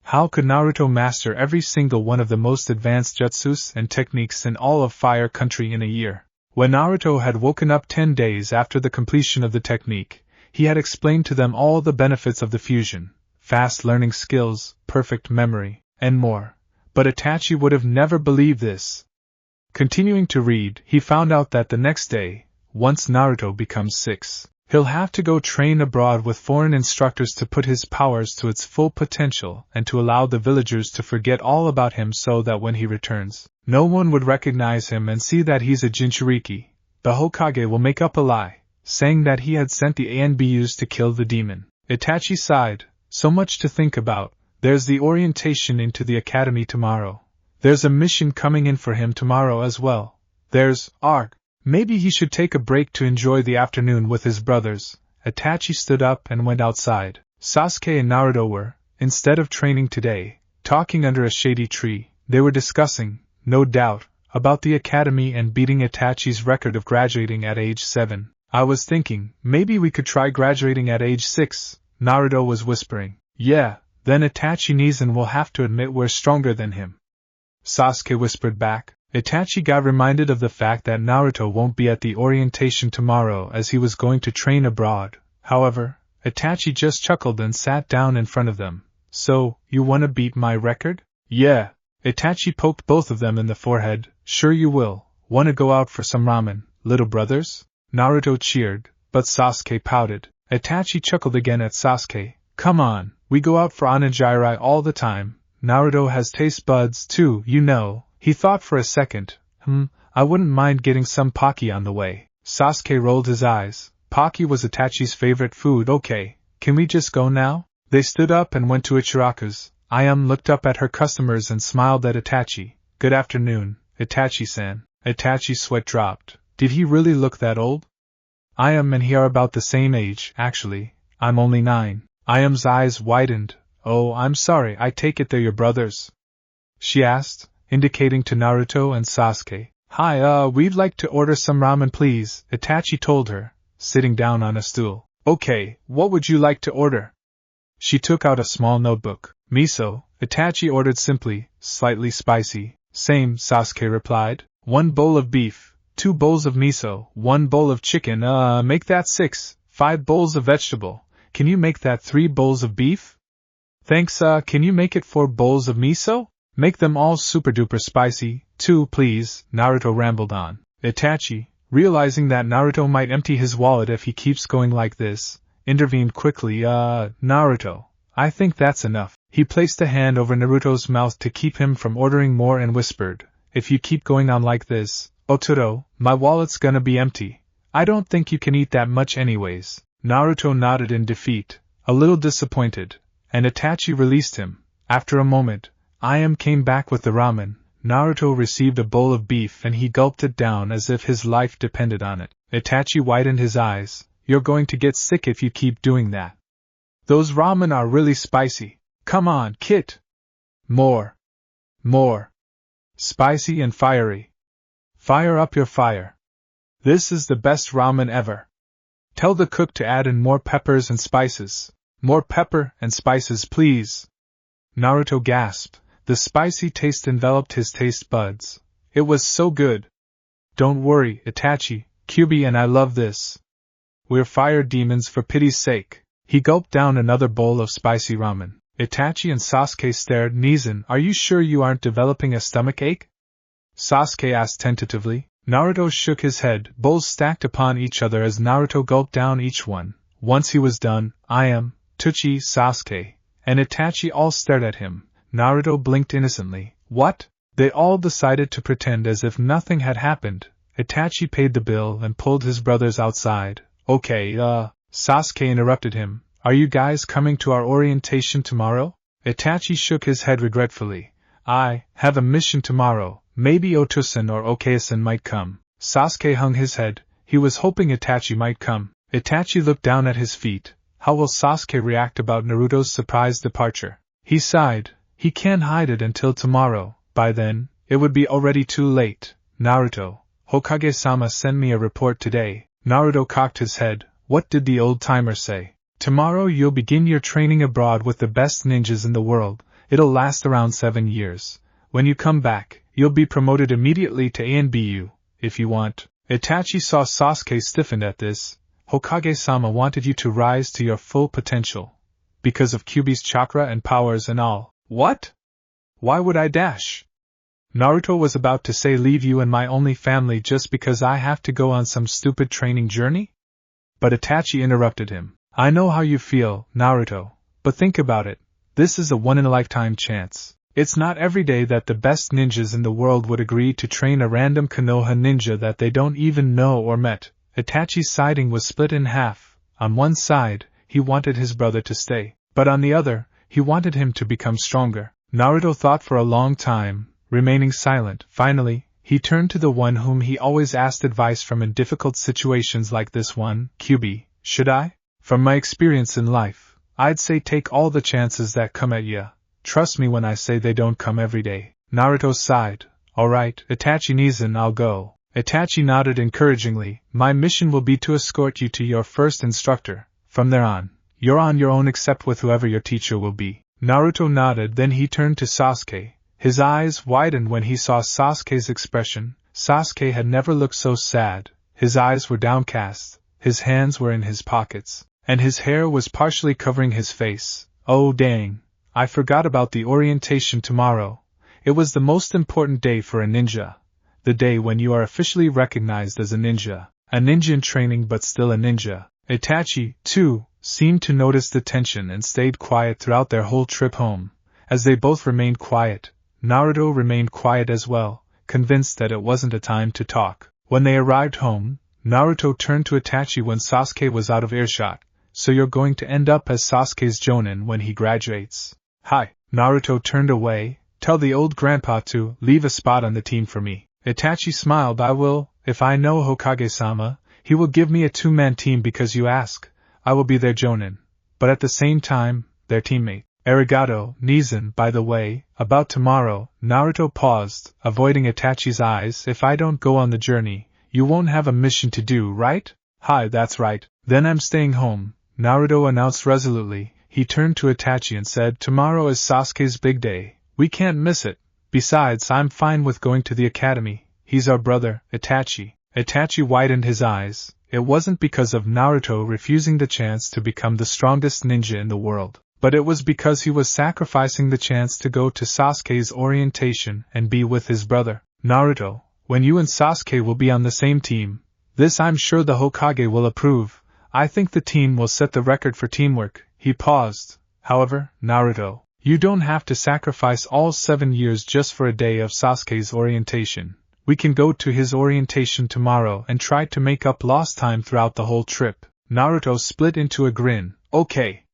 How could Naruto master every single one of the most advanced jutsus and techniques in all of Fire Country in a year? When Naruto had woken up 10 days after the completion of the technique, he had explained to them all the benefits of the fusion. fast learning skills, perfect memory, and more. But Itachi would have never believed this. Continuing to read, he found out that the next day, once Naruto becomes 6, he'll have to go train abroad with foreign instructors to put his powers to its full potential and to allow the villagers to forget all about him so that when he returns, no one would recognize him and see that he's a Jinchuriki. The Hokage will make up a lie, saying that he had sent the ANBUs to kill the demon. Itachi sighed. So much to think about. There's the orientation into the academy tomorrow. There's a mission coming in for him tomorrow as well. There's ARC. Maybe he should take a break to enjoy the afternoon with his brothers. Itachi stood up and went outside. Sasuke and Naruto were, instead of training today, talking under a shady tree. They were discussing, no doubt, about the academy and beating Itachi's record of graduating at age 7. I was thinking, maybe we could try graduating at age 6, Naruto was whispering. Yeah, then Itachi Nizan will have to admit we're stronger than him. Sasuke whispered back. Itachi got reminded of the fact that Naruto won't be at the orientation tomorrow as he was going to train abroad. However, Itachi just chuckled and sat down in front of them. So, you wanna beat my record? Yeah. Itachi poked both of them in the forehead. Sure you will. Wanna go out for some ramen, little brothers? Naruto cheered, but Sasuke pouted. Itachi chuckled again at Sasuke. Come on, we go out for onigiri all the time. Naruto has taste buds too, you know. He thought for a second. I wouldn't mind getting some Pocky on the way. Sasuke rolled his eyes. Pocky was Itachi's favorite food. Okay, can we just go now? They stood up and went to Ichiraku's. Ayame looked up at her customers and smiled at Itachi. Good afternoon, Itachi-san. Itachi's sweat dropped. Did he really look that old? Ayame and he are about the same age, actually. I'm only 9. Ayame's eyes widened. Oh, I'm sorry, I take it they're your brothers? She asked, indicating to Naruto and Sasuke. Hi, we'd like to order some ramen please, Itachi told her, sitting down on a stool. Okay, what would you like to order? She took out a small notebook. Miso, Itachi ordered simply, slightly spicy. Same, Sasuke replied. 1 bowl of beef, 2 bowls of miso, 1 bowl of chicken, make that 6, 5 bowls of vegetable. Can you make that 3 bowls of beef? Thanks, can you make it 4 bowls of miso? Make them all super duper spicy, too, please, Naruto rambled on. Itachi, realizing that Naruto might empty his wallet if he keeps going like this, intervened quickly. Naruto, I think that's enough. He placed a hand over Naruto's mouth to keep him from ordering more and whispered, if you keep going on like this, Otoro, my wallet's gonna be empty. I don't think you can eat that much anyways. Naruto nodded in defeat, a little disappointed, and Itachi released him. After a moment, Ayame came back with the ramen. Naruto received a bowl of beef and he gulped it down as if his life depended on it. Itachi widened his eyes. You're going to get sick if you keep doing that. Those ramen are really spicy. Come on, Kit. More. More. Spicy and fiery. Fire up your fire. This is the best ramen ever. Tell the cook to add in more peppers and spices. More pepper and spices, please. Naruto gasped. The spicy taste enveloped his taste buds. It was so good. Don't worry, Itachi, Kyuubi and I love this. We're fire demons for pity's sake. He gulped down another bowl of spicy ramen. Itachi and Sasuke stared. Nizan, are you sure you aren't developing a stomachache? Sasuke asked tentatively. Naruto shook his head, bowls stacked upon each other as Naruto gulped down each one. Once he was done, Ayame, Tsuchi, Sasuke, and Itachi all stared at him. Naruto blinked innocently. What? They all decided to pretend as if nothing had happened. Itachi paid the bill and pulled his brothers outside. Okay, Sasuke interrupted him. Are you guys coming to our orientation tomorrow? Itachi shook his head regretfully. I have a mission tomorrow. Maybe Otosan or Okayasan might come. Sasuke hung his head. He was hoping Itachi might come. Itachi looked down at his feet. How will Sasuke react about Naruto's surprise departure? He sighed. He can't hide it until tomorrow. By then, it would be already too late. Naruto, Hokage-sama sent me a report today. Naruto cocked his head. What did the old-timer say? Tomorrow you'll begin your training abroad with the best ninjas in the world. It'll last around 7 years. When you come back, you'll be promoted immediately to ANBU, if you want. Itachi saw Sasuke stiffened at this. Hokage-sama wanted you to rise to your full potential. because of Kyuubi's chakra and powers and all. What? Why would I dash? Naruto was about to say leave you and my only family just because I have to go on some stupid training journey? But Itachi interrupted him. I know how you feel, Naruto, but think about it. This is a one-in-a-lifetime chance. It's not every day that the best ninjas in the world would agree to train a random Konoha ninja that they don't even know or met. Itachi's siding was split in half. On one side, he wanted his brother to stay, but on the other, he wanted him to become stronger. Naruto thought for a long time, remaining silent. Finally, he turned to the one whom he always asked advice from in difficult situations like this one. Kyuubi, should I? From my experience in life, I'd say take all the chances that come at ya. Trust me when I say they don't come every day. Naruto sighed. Alright, Itachi Nizan, I'll go. Itachi nodded encouragingly. My mission will be to escort you to your first instructor. From there on, you're on your own except with whoever your teacher will be. Naruto nodded, then he turned to Sasuke. His eyes widened when he saw Sasuke's expression. Sasuke had never looked so sad. His eyes were downcast, his hands were in his pockets, and his hair was partially covering his face. Oh dang, I forgot about the orientation tomorrow. It was the most important day for a ninja. The day when you are officially recognized as a ninja. A ninja in training but still a ninja. Itachi, too, seemed to notice the tension and stayed quiet throughout their whole trip home. As they both remained quiet, Naruto remained quiet as well, convinced that it wasn't a time to talk. When they arrived home, Naruto turned to Itachi when Sasuke was out of earshot. So you're going to end up as Sasuke's Jonin when he graduates. Hi. Naruto turned away. Tell the old grandpa to leave a spot on the team for me. Itachi smiled. I will, if I know Hokage-sama, he will give me a two-man team because you ask. I will be their Jonin, but at the same time, their teammate. Arigato, Nizan. By the way, about tomorrow, Naruto paused, avoiding Itachi's eyes. If I don't go on the journey, you won't have a mission to do, right? Hi, that's right. Then I'm staying home, Naruto announced resolutely. He turned to Itachi and said, tomorrow is Sasuke's big day. We can't miss it. Besides, I'm fine with going to the academy. He's our brother, Itachi. Itachi widened his eyes. It wasn't because of Naruto refusing the chance to become the strongest ninja in the world, but it was because he was sacrificing the chance to go to Sasuke's orientation and be with his brother. Naruto, when you and Sasuke will be on the same team, this I'm sure the Hokage will approve. I think the team will set the record for teamwork. He paused. However, Naruto, you don't have to sacrifice all 7 years just for a day of Sasuke's orientation. We can go to his orientation tomorrow and try to make up lost time throughout the whole trip. Naruto split into a grin. Okay.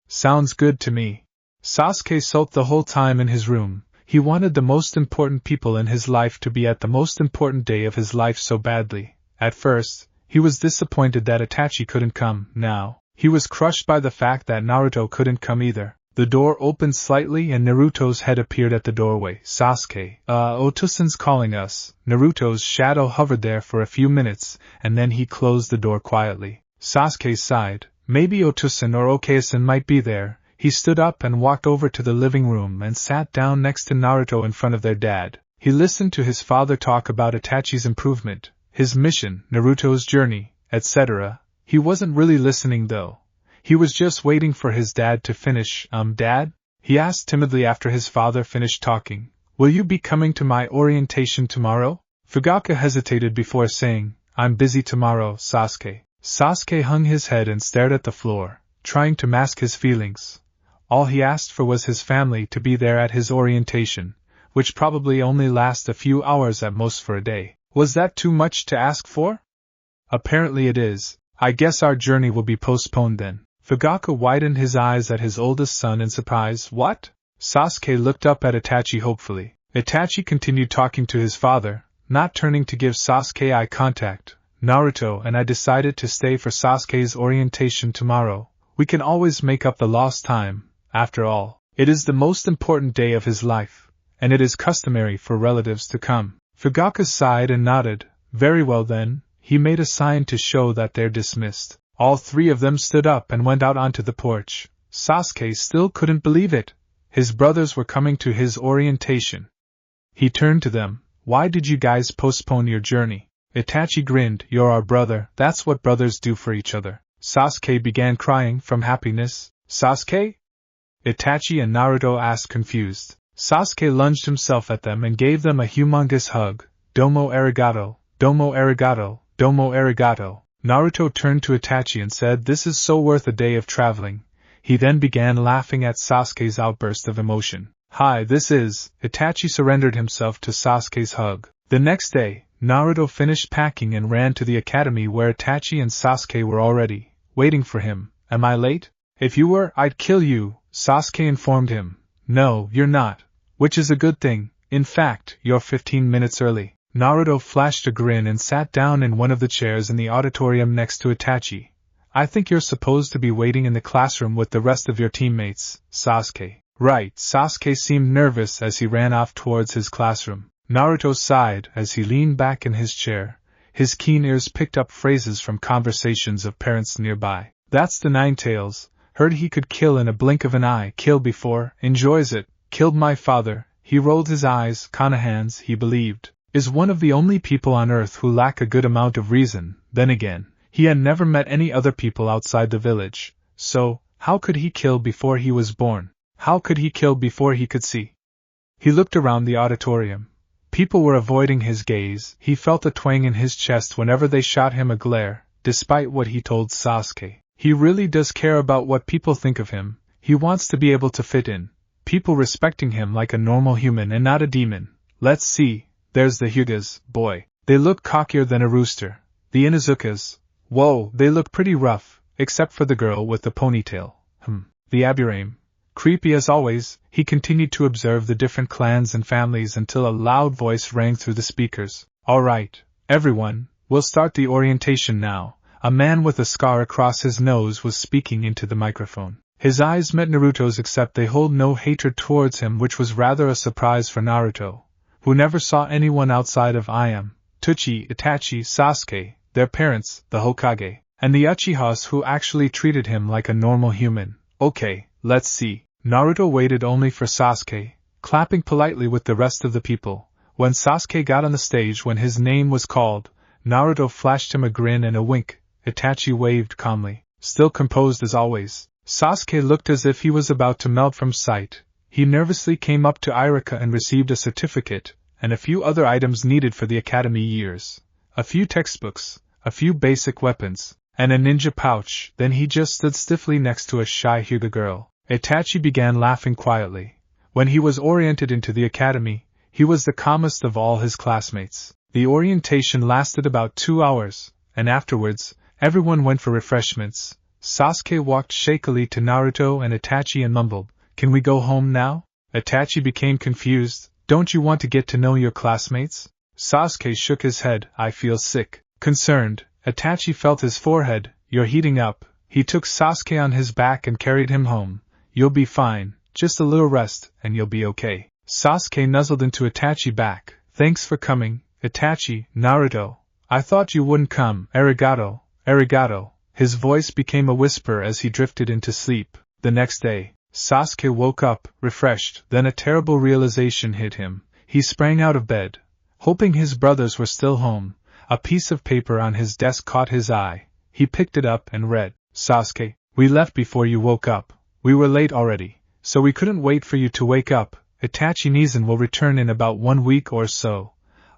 Sounds good to me. Sasuke sulked the whole time in his room. He wanted the most important people in his life to be at the most important day of his life so badly. At first, he was disappointed that Itachi couldn't come. Now, he was crushed by the fact that Naruto couldn't come either. The door opened slightly and Naruto's head appeared at the doorway. Sasuke, Otosan's calling us. Naruto's shadow hovered there for a few minutes, and then he closed the door quietly. Sasuke sighed. Maybe Otosan or Okasan might be there. He stood up and walked over to the living room and sat down next to Naruto in front of their dad. He listened to his father talk about Itachi's improvement, his mission, Naruto's journey, etc. He wasn't really listening though. He was just waiting for his dad to finish. Dad? He asked timidly after his father finished talking. Will you be coming to my orientation tomorrow? Fugaku hesitated before saying, I'm busy tomorrow, Sasuke. Sasuke hung his head and stared at the floor, trying to mask his feelings. All he asked for was his family to be there at his orientation, which probably only lasts a few hours at most for a day. Was that too much to ask for? Apparently it is. I guess our journey will be postponed then. Fugaku widened his eyes at his oldest son in surprise. What? Sasuke looked up at Itachi hopefully. Itachi continued talking to his father, not turning to give Sasuke eye contact. Naruto and I decided to stay for Sasuke's orientation tomorrow. We can always make up the lost time. After all, it is the most important day of his life, and it is customary for relatives to come. Fugaku sighed and nodded. Very well then, he made a sign to show that they're dismissed. All three of them stood up and went out onto the porch. Sasuke still couldn't believe it. His brothers were coming to his orientation. He turned to them. Why did you guys postpone your journey? Itachi grinned. You're our brother, that's what brothers do for each other. Sasuke began crying from happiness. Sasuke? Itachi and Naruto asked confused. Sasuke lunged himself at them and gave them a humongous hug. Domo arigato, domo arigato, domo arigato. Naruto turned to Itachi and said, "This is so worth a day of traveling." He then began laughing at Sasuke's outburst of emotion. "Hi, this is..." Itachi surrendered himself to Sasuke's hug. The next day, Naruto finished packing and ran to the academy where Itachi and Sasuke were already waiting for him. "Am I late?" "If you were, I'd kill you," Sasuke informed him. "No, you're not. Which is a good thing. In fact, you're 15 minutes early." Naruto flashed a grin and sat down in one of the chairs in the auditorium next to Itachi. "I think you're supposed to be waiting in the classroom with the rest of your teammates, Sasuke." "Right." Sasuke seemed nervous as he ran off towards his classroom. Naruto sighed as he leaned back in his chair. His keen ears picked up phrases from conversations of parents nearby. "That's the Nine Tails. Heard he could kill in a blink of an eye. Killed before. Enjoys it. Killed my father." He rolled his eyes. Konohans, he believed, is one of the only people on Earth who lack a good amount of reason. Then again, he had never met any other people outside the village. So, how could he kill before he was born? How could he kill before he could see? He looked around the auditorium. People were avoiding his gaze. He felt a twang in his chest whenever they shot him a glare, despite what he told Sasuke. He really does care about what people think of him. He wants to be able to fit in. People respecting him like a normal human and not a demon. Let's see. There's the Hyugas, boy. They look cockier than a rooster. The Inuzukas. Whoa, they look pretty rough, except for the girl with the ponytail. The Aburame. Creepy as always. He continued to observe the different clans and families until a loud voice rang through the speakers. "Alright, everyone, we'll start the orientation now." A man with a scar across his nose was speaking into the microphone. His eyes met Naruto's, except they hold no hatred towards him, which was rather a surprise for Naruto, who never saw anyone outside of Tsuchi, Itachi, Sasuke, their parents, the Hokage, and the Uchihas, who actually treated him like a normal human. "Okay, let's see." Naruto waited only for Sasuke, clapping politely with the rest of the people. When Sasuke got on the stage when his name was called, Naruto flashed him a grin and a wink. Itachi waved calmly, still composed as always. Sasuke looked as if he was about to melt from sight. He nervously came up to Irika and received a certificate, and a few other items needed for the academy years. A few textbooks, a few basic weapons, and a ninja pouch. Then he just stood stiffly next to a shy Hyuga girl. Itachi began laughing quietly. When he was oriented into the academy, he was the calmest of all his classmates. The orientation lasted about 2 hours, and afterwards, everyone went for refreshments. Sasuke walked shakily to Naruto and Itachi and mumbled, "Can we go home now?" Itachi became confused. "Don't you want to get to know your classmates?" Sasuke shook his head. "I feel sick." Concerned, Itachi felt his forehead. "You're heating up." He took Sasuke on his back and carried him home. "You'll be fine, just a little rest, and you'll be okay." Sasuke nuzzled into Itachi's back. "Thanks for coming, Itachi." "Naruto, I thought you wouldn't come." "Arigato, arigato." His voice became a whisper as he drifted into sleep. The next day, Sasuke woke up, refreshed. Then a terrible realization hit him. He sprang out of bed, hoping his brothers were still home. A piece of paper on his desk caught his eye. He picked it up and read, "Sasuke, we left before you woke up. We were late already, so we couldn't wait for you to wake up. Itachi Nizan will return in about 1 week or so.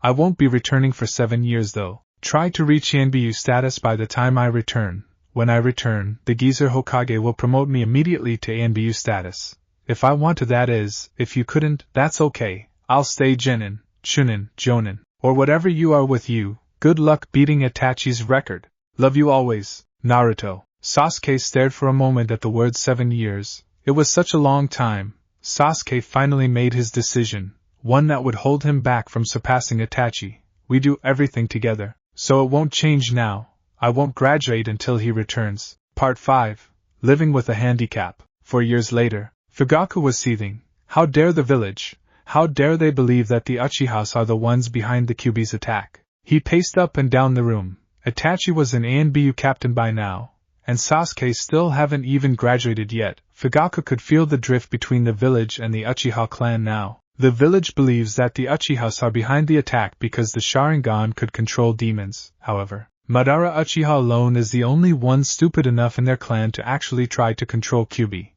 I won't be returning for 7 years though. Try to reach Yanbyu status by the time I return. When I return, the Geezer Hokage will promote me immediately to Yanbyu status. If I want to, that is. If you couldn't, that's okay. I'll stay Genin, Chunin, Jonin, or whatever you are with you. Good luck beating Itachi's record. Love you always, Naruto." Sasuke stared for a moment at the word 7 years. It was such a long time. Sasuke finally made his decision, one that would hold him back from surpassing Itachi. "We do everything together, so it won't change now. I won't graduate until he returns." Part 5. Living with a Handicap. 4 years later, Fugaku was seething. How dare the village? How dare they believe that the Uchihas are the ones behind the Kyuubi's attack? He paced up and down the room. Itachi was an ANBU captain by now, and Sasuke still haven't even graduated yet. Fugaku could feel the drift between the village and the Uchiha clan now. The village believes that the Uchihas are behind the attack because the Sharingan could control demons. However, Madara Uchiha alone is the only one stupid enough in their clan to actually try to control Kyuubi.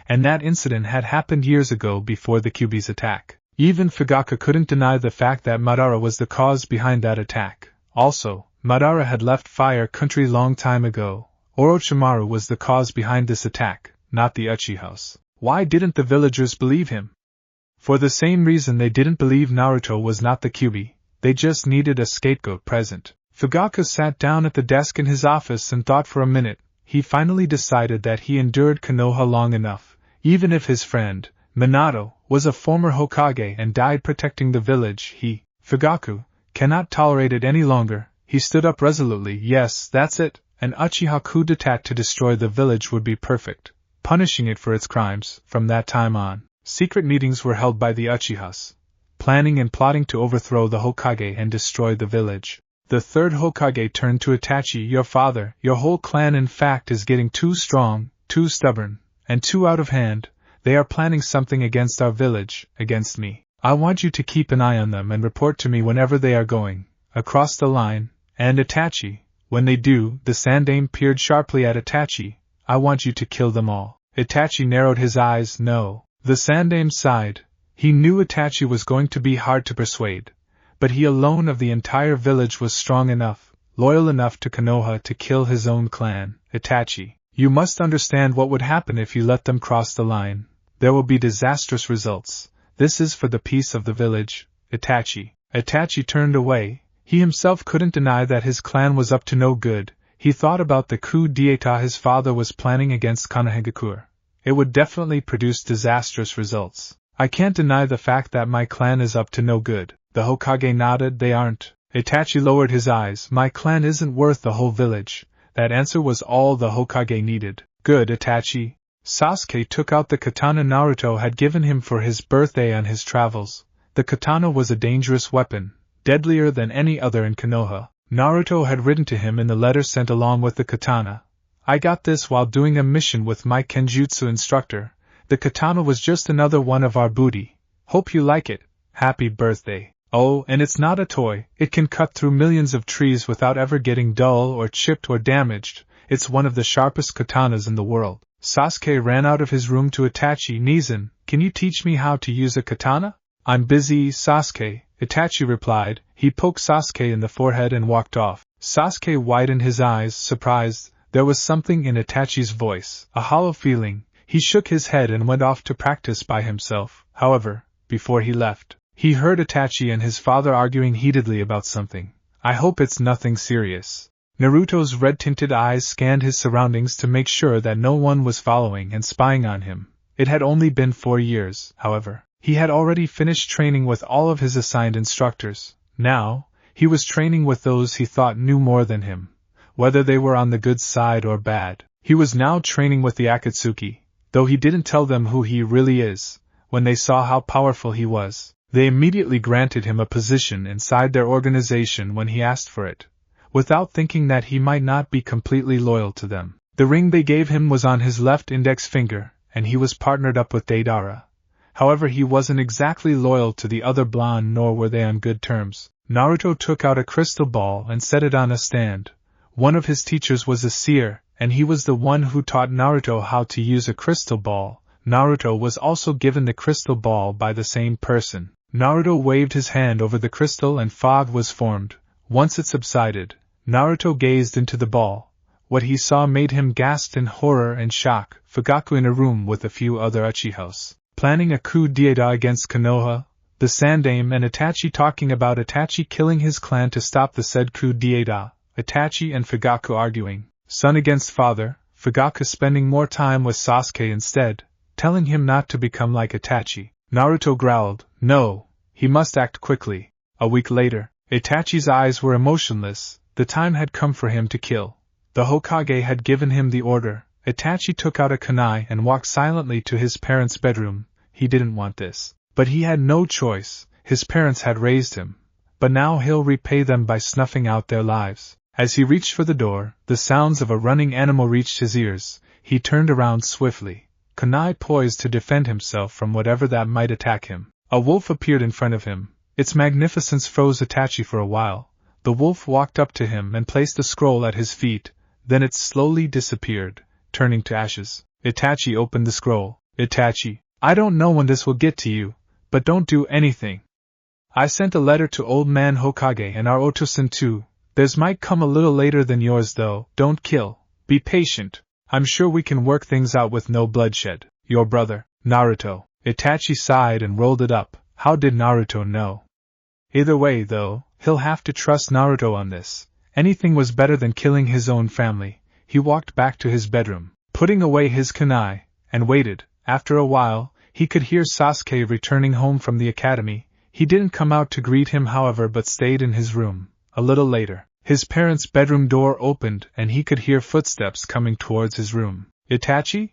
And that incident had happened years ago before the Kyuubi's attack. Even Fugaku couldn't deny the fact that Madara was the cause behind that attack. Also, Madara had left Fire Country long time ago. Orochimaru was the cause behind this attack, not the Uchihas. Why didn't the villagers believe him? For the same reason they didn't believe Naruto was not the Kyuubi, they just needed a scapegoat present. Fugaku sat down at the desk in his office and thought for a minute. He finally decided that he endured Konoha long enough, even if his friend, Minato, was a former Hokage and died protecting the village. He, Fugaku, cannot tolerate it any longer. He stood up resolutely. Yes, that's it. An Uchiha coup d'etat to destroy the village would be perfect, punishing it for its crimes. From that time on, secret meetings were held by the Uchihas, planning and plotting to overthrow the Hokage and destroy the village. The third Hokage turned to Itachi. Your father, your whole clan in fact is getting too strong, too stubborn, and too out of hand. They are planning something against our village, against me. I want you to keep an eye on them and report to me whenever they are going across the line. And Itachi, when they do, the Sandaime peered sharply at Itachi. I want you to kill them all. Itachi narrowed his eyes. No. The Sandaime sighed. He knew Itachi was going to be hard to persuade, but he alone of the entire village was strong enough, loyal enough to Konoha to kill his own clan. Itachi, you must understand what would happen if you let them cross the line. There will be disastrous results. This is for the peace of the village. Itachi. Itachi turned away. He himself couldn't deny that his clan was up to no good. He thought about the coup d'etat his father was planning against Konohagakure. It would definitely produce disastrous results. I can't deny the fact that my clan is up to no good. The Hokage nodded. They aren't. Itachi lowered his eyes. My clan isn't worth the whole village. That answer was all the Hokage needed. Good, Itachi. Sasuke took out the katana Naruto had given him for his birthday on his travels. The katana was a dangerous weapon, deadlier than any other in Konoha. Naruto had written to him in the letter sent along with the katana. I got this while doing a mission with my Kenjutsu instructor. The katana was just another one of our booty. Hope you like it. Happy birthday. Oh, and it's not a toy. It can cut through millions of trees without ever getting dull or chipped or damaged. It's one of the sharpest katanas in the world. Sasuke ran out of his room to Itachi. Nizan, can you teach me how to use a katana? I'm busy, Sasuke, Itachi replied. He poked Sasuke in the forehead and walked off. Sasuke widened his eyes, surprised. There was something in Itachi's voice, a hollow feeling. He shook his head and went off to practice by himself. However, before he left, he heard Itachi and his father arguing heatedly about something. I hope it's nothing serious. Naruto's red-tinted eyes scanned his surroundings to make sure that no one was following and spying on him. It had only been 4 years, however. He had already finished training with all of his assigned instructors. Now, he was training with those he thought knew more than him, whether they were on the good side or bad. He was now training with the Akatsuki, though he didn't tell them who he really is. When they saw how powerful he was, they immediately granted him a position inside their organization when he asked for it, without thinking that he might not be completely loyal to them. The ring they gave him was on his left index finger, and he was partnered up with Deidara. However, he wasn't exactly loyal to the other blonde, nor were they on good terms. Naruto took out a crystal ball and set it on a stand. One of his teachers was a seer, and he was the one who taught Naruto how to use a crystal ball. Naruto was also given the crystal ball by the same person. Naruto waved his hand over the crystal and fog was formed. Once it subsided, Naruto gazed into the ball. What he saw made him gasp in horror and shock. Fugaku in a room with a few other Uchihas, planning a coup d'etat against Konoha, the Sandaime and Itachi talking about Itachi killing his clan to stop the said coup d'etat, Itachi and Fugaku arguing, son against father, Fugaku spending more time with Sasuke instead, telling him not to become like Itachi. Naruto growled, no, he must act quickly. A week later, Itachi's eyes were emotionless. The time had come for him to kill. The Hokage had given him the order. Itachi took out a kunai and walked silently to his parents' bedroom. He didn't want this, but he had no choice. His parents had raised him, but now he'll repay them by snuffing out their lives. As he reached for the door, the sounds of a running animal reached his ears. He turned around swiftly, kunai poised to defend himself from whatever that might attack him. A wolf appeared in front of him. Its magnificence froze Itachi for a while. The wolf walked up to him and placed the scroll at his feet, then it slowly disappeared, turning to ashes. Itachi opened the scroll. Itachi, I don't know when this will get to you, but don't do anything. I sent a letter to Old Man Hokage and our Otosan too. Theirs might come a little later than yours though. Don't kill. Be patient. I'm sure we can work things out with no bloodshed. Your brother, Naruto. Itachi sighed and rolled it up. How did Naruto know? Either way though, he'll have to trust Naruto on this. Anything was better than killing his own family. He walked back to his bedroom, putting away his kunai, and waited. After a while, he could hear Sasuke returning home from the academy. He didn't come out to greet him however but stayed in his room. A little later, his parents' bedroom door opened and he could hear footsteps coming towards his room. Itachi?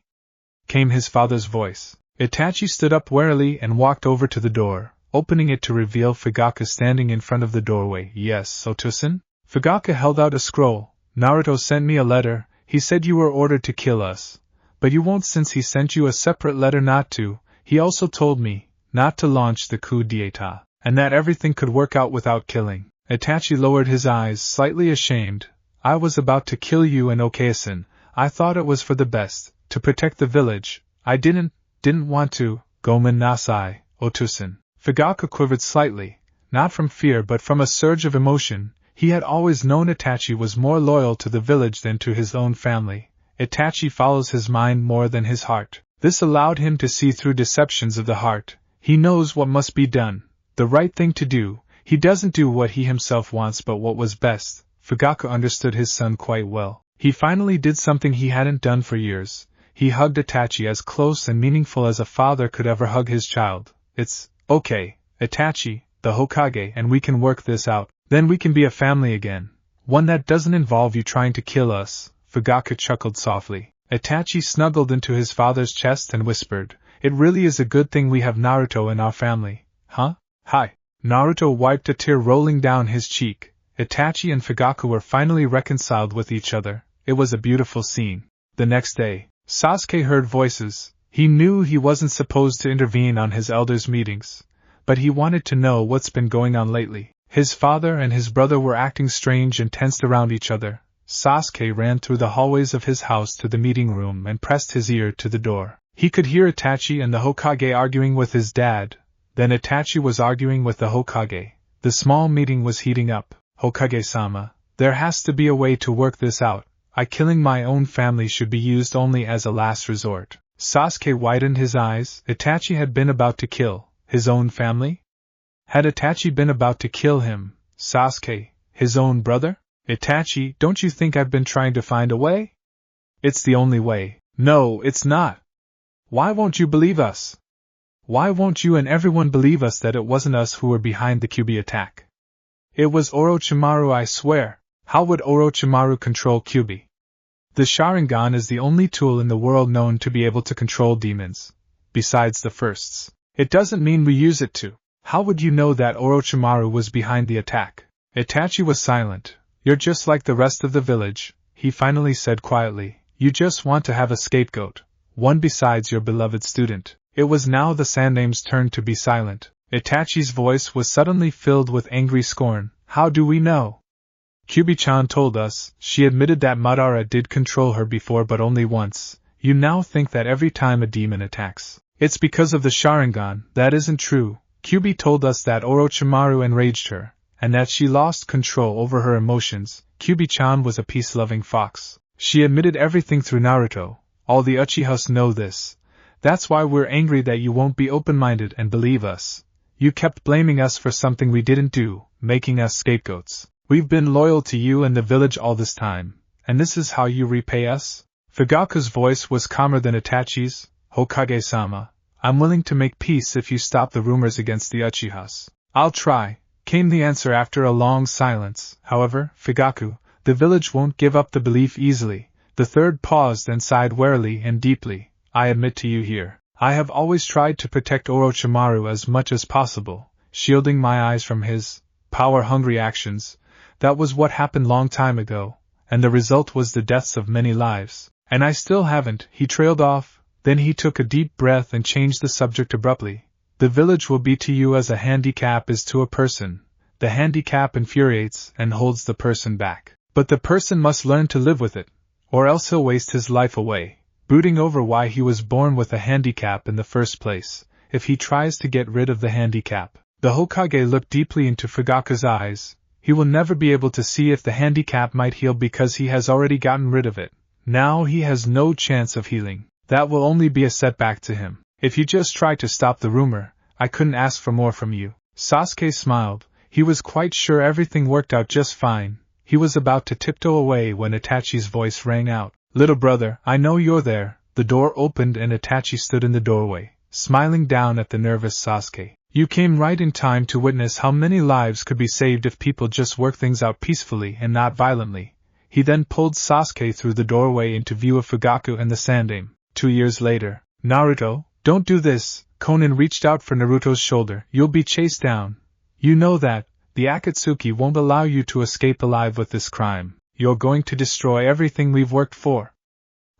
Came his father's voice. Itachi stood up warily and walked over to the door, opening it to reveal Fugaku standing in front of the doorway. Yes, Otosan? Fugaku held out a scroll. Naruto sent me a letter. He said you were ordered to kill us. But you won't since he sent you a separate letter not to. He also told me not to launch the coup d'etat, and that everything could work out without killing. Itachi lowered his eyes, slightly ashamed. I was about to kill you and Okayasan. I thought it was for the best, to protect the village. I didn't want to. Gomen nasai, Otosan. Fugaku quivered slightly, not from fear but from a surge of emotion. He had always known Itachi was more loyal to the village than to his own family. Itachi follows his mind more than his heart. This allowed him to see through deceptions of the heart. He knows what must be done, the right thing to do. He doesn't do what he himself wants but what was best. Fugaku understood his son quite well. He finally did something he hadn't done for years. He hugged Itachi as close and meaningful as a father could ever hug his child. It's okay, Itachi, the Hokage, and we can work this out. Then we can be a family again. One that doesn't involve you trying to kill us. Fugaku chuckled softly. Itachi snuggled into his father's chest and whispered, It really is a good thing we have Naruto in our family. Huh? Hi. Naruto wiped a tear rolling down his cheek. Itachi and Fugaku were finally reconciled with each other. It was a beautiful scene. The next day, Sasuke heard voices. He knew he wasn't supposed to intervene on his elders' meetings, but he wanted to know what's been going on lately. His father and his brother were acting strange and tensed around each other. Sasuke ran through the hallways of his house to the meeting room and pressed his ear to the door. He could hear Itachi and the Hokage arguing with his dad. Then Itachi was arguing with the Hokage. The small meeting was heating up. Hokage-sama, there has to be a way to work this out. Killing my own family should be used only as a last resort. Sasuke widened his eyes. Itachi had been about to kill his own family? Had Itachi been about to kill him, Sasuke, his own brother? Itachi, don't you think I've been trying to find a way? It's the only way. No, it's not. Why won't you believe us? Why won't you and everyone believe us that it wasn't us who were behind the Kyuubi attack? It was Orochimaru, I swear. How would Orochimaru control Kyuubi? The Sharingan is the only tool in the world known to be able to control demons, besides the firsts. It doesn't mean we use it to. How would you know that Orochimaru was behind the attack? Itachi was silent. You're just like the rest of the village, he finally said quietly. You just want to have a scapegoat, one besides your beloved student. It was now the Sandame's turn to be silent. Itachi's voice was suddenly filled with angry scorn. How do we know? Kyuubi-chan told us. She admitted that Madara did control her before but only once. You now think that every time a demon attacks, it's because of the Sharingan. That isn't true. Kyuubi told us that Orochimaru enraged her, and that she lost control over her emotions. Kyuubi-chan was a peace-loving fox. She admitted everything through Naruto. All the Uchihas know this. That's why we're angry that you won't be open-minded and believe us. You kept blaming us for something we didn't do, making us scapegoats. We've been loyal to you and the village all this time, and this is how you repay us? Fugaku's voice was calmer than Itachi's. Hokage-sama, I'm willing to make peace if you stop the rumors against the Uchihas. I'll try, came the answer after a long silence. However, Fugaku, the village won't give up the belief easily. The third paused and sighed warily and deeply. I admit to you here, I have always tried to protect Orochimaru as much as possible, shielding my eyes from his power-hungry actions. That was what happened long time ago, and the result was the deaths of many lives. And I still haven't. He trailed off, then he took a deep breath and changed the subject abruptly. The village will be to you as a handicap is to a person. The handicap infuriates and holds the person back. But the person must learn to live with it, or else he'll waste his life away, brooding over why he was born with a handicap in the first place. If he tries to get rid of the handicap, the Hokage looked deeply into Fugaku's eyes. He will never be able to see if the handicap might heal because he has already gotten rid of it. Now he has no chance of healing. That will only be a setback to him. If you just try to stop the rumor, I couldn't ask for more from you. Sasuke smiled. He was quite sure everything worked out just fine. He was about to tiptoe away when Itachi's voice rang out. Little brother, I know you're there. The door opened and Itachi stood in the doorway, smiling down at the nervous Sasuke. You came right in time to witness how many lives could be saved if people just work things out peacefully and not violently. He then pulled Sasuke through the doorway into view of Fugaku and the Sandaime. 2 years later. Naruto, don't do this. Konan reached out for Naruto's shoulder. You'll be chased down. You know that. The Akatsuki won't allow you to escape alive with this crime. You're going to destroy everything we've worked for.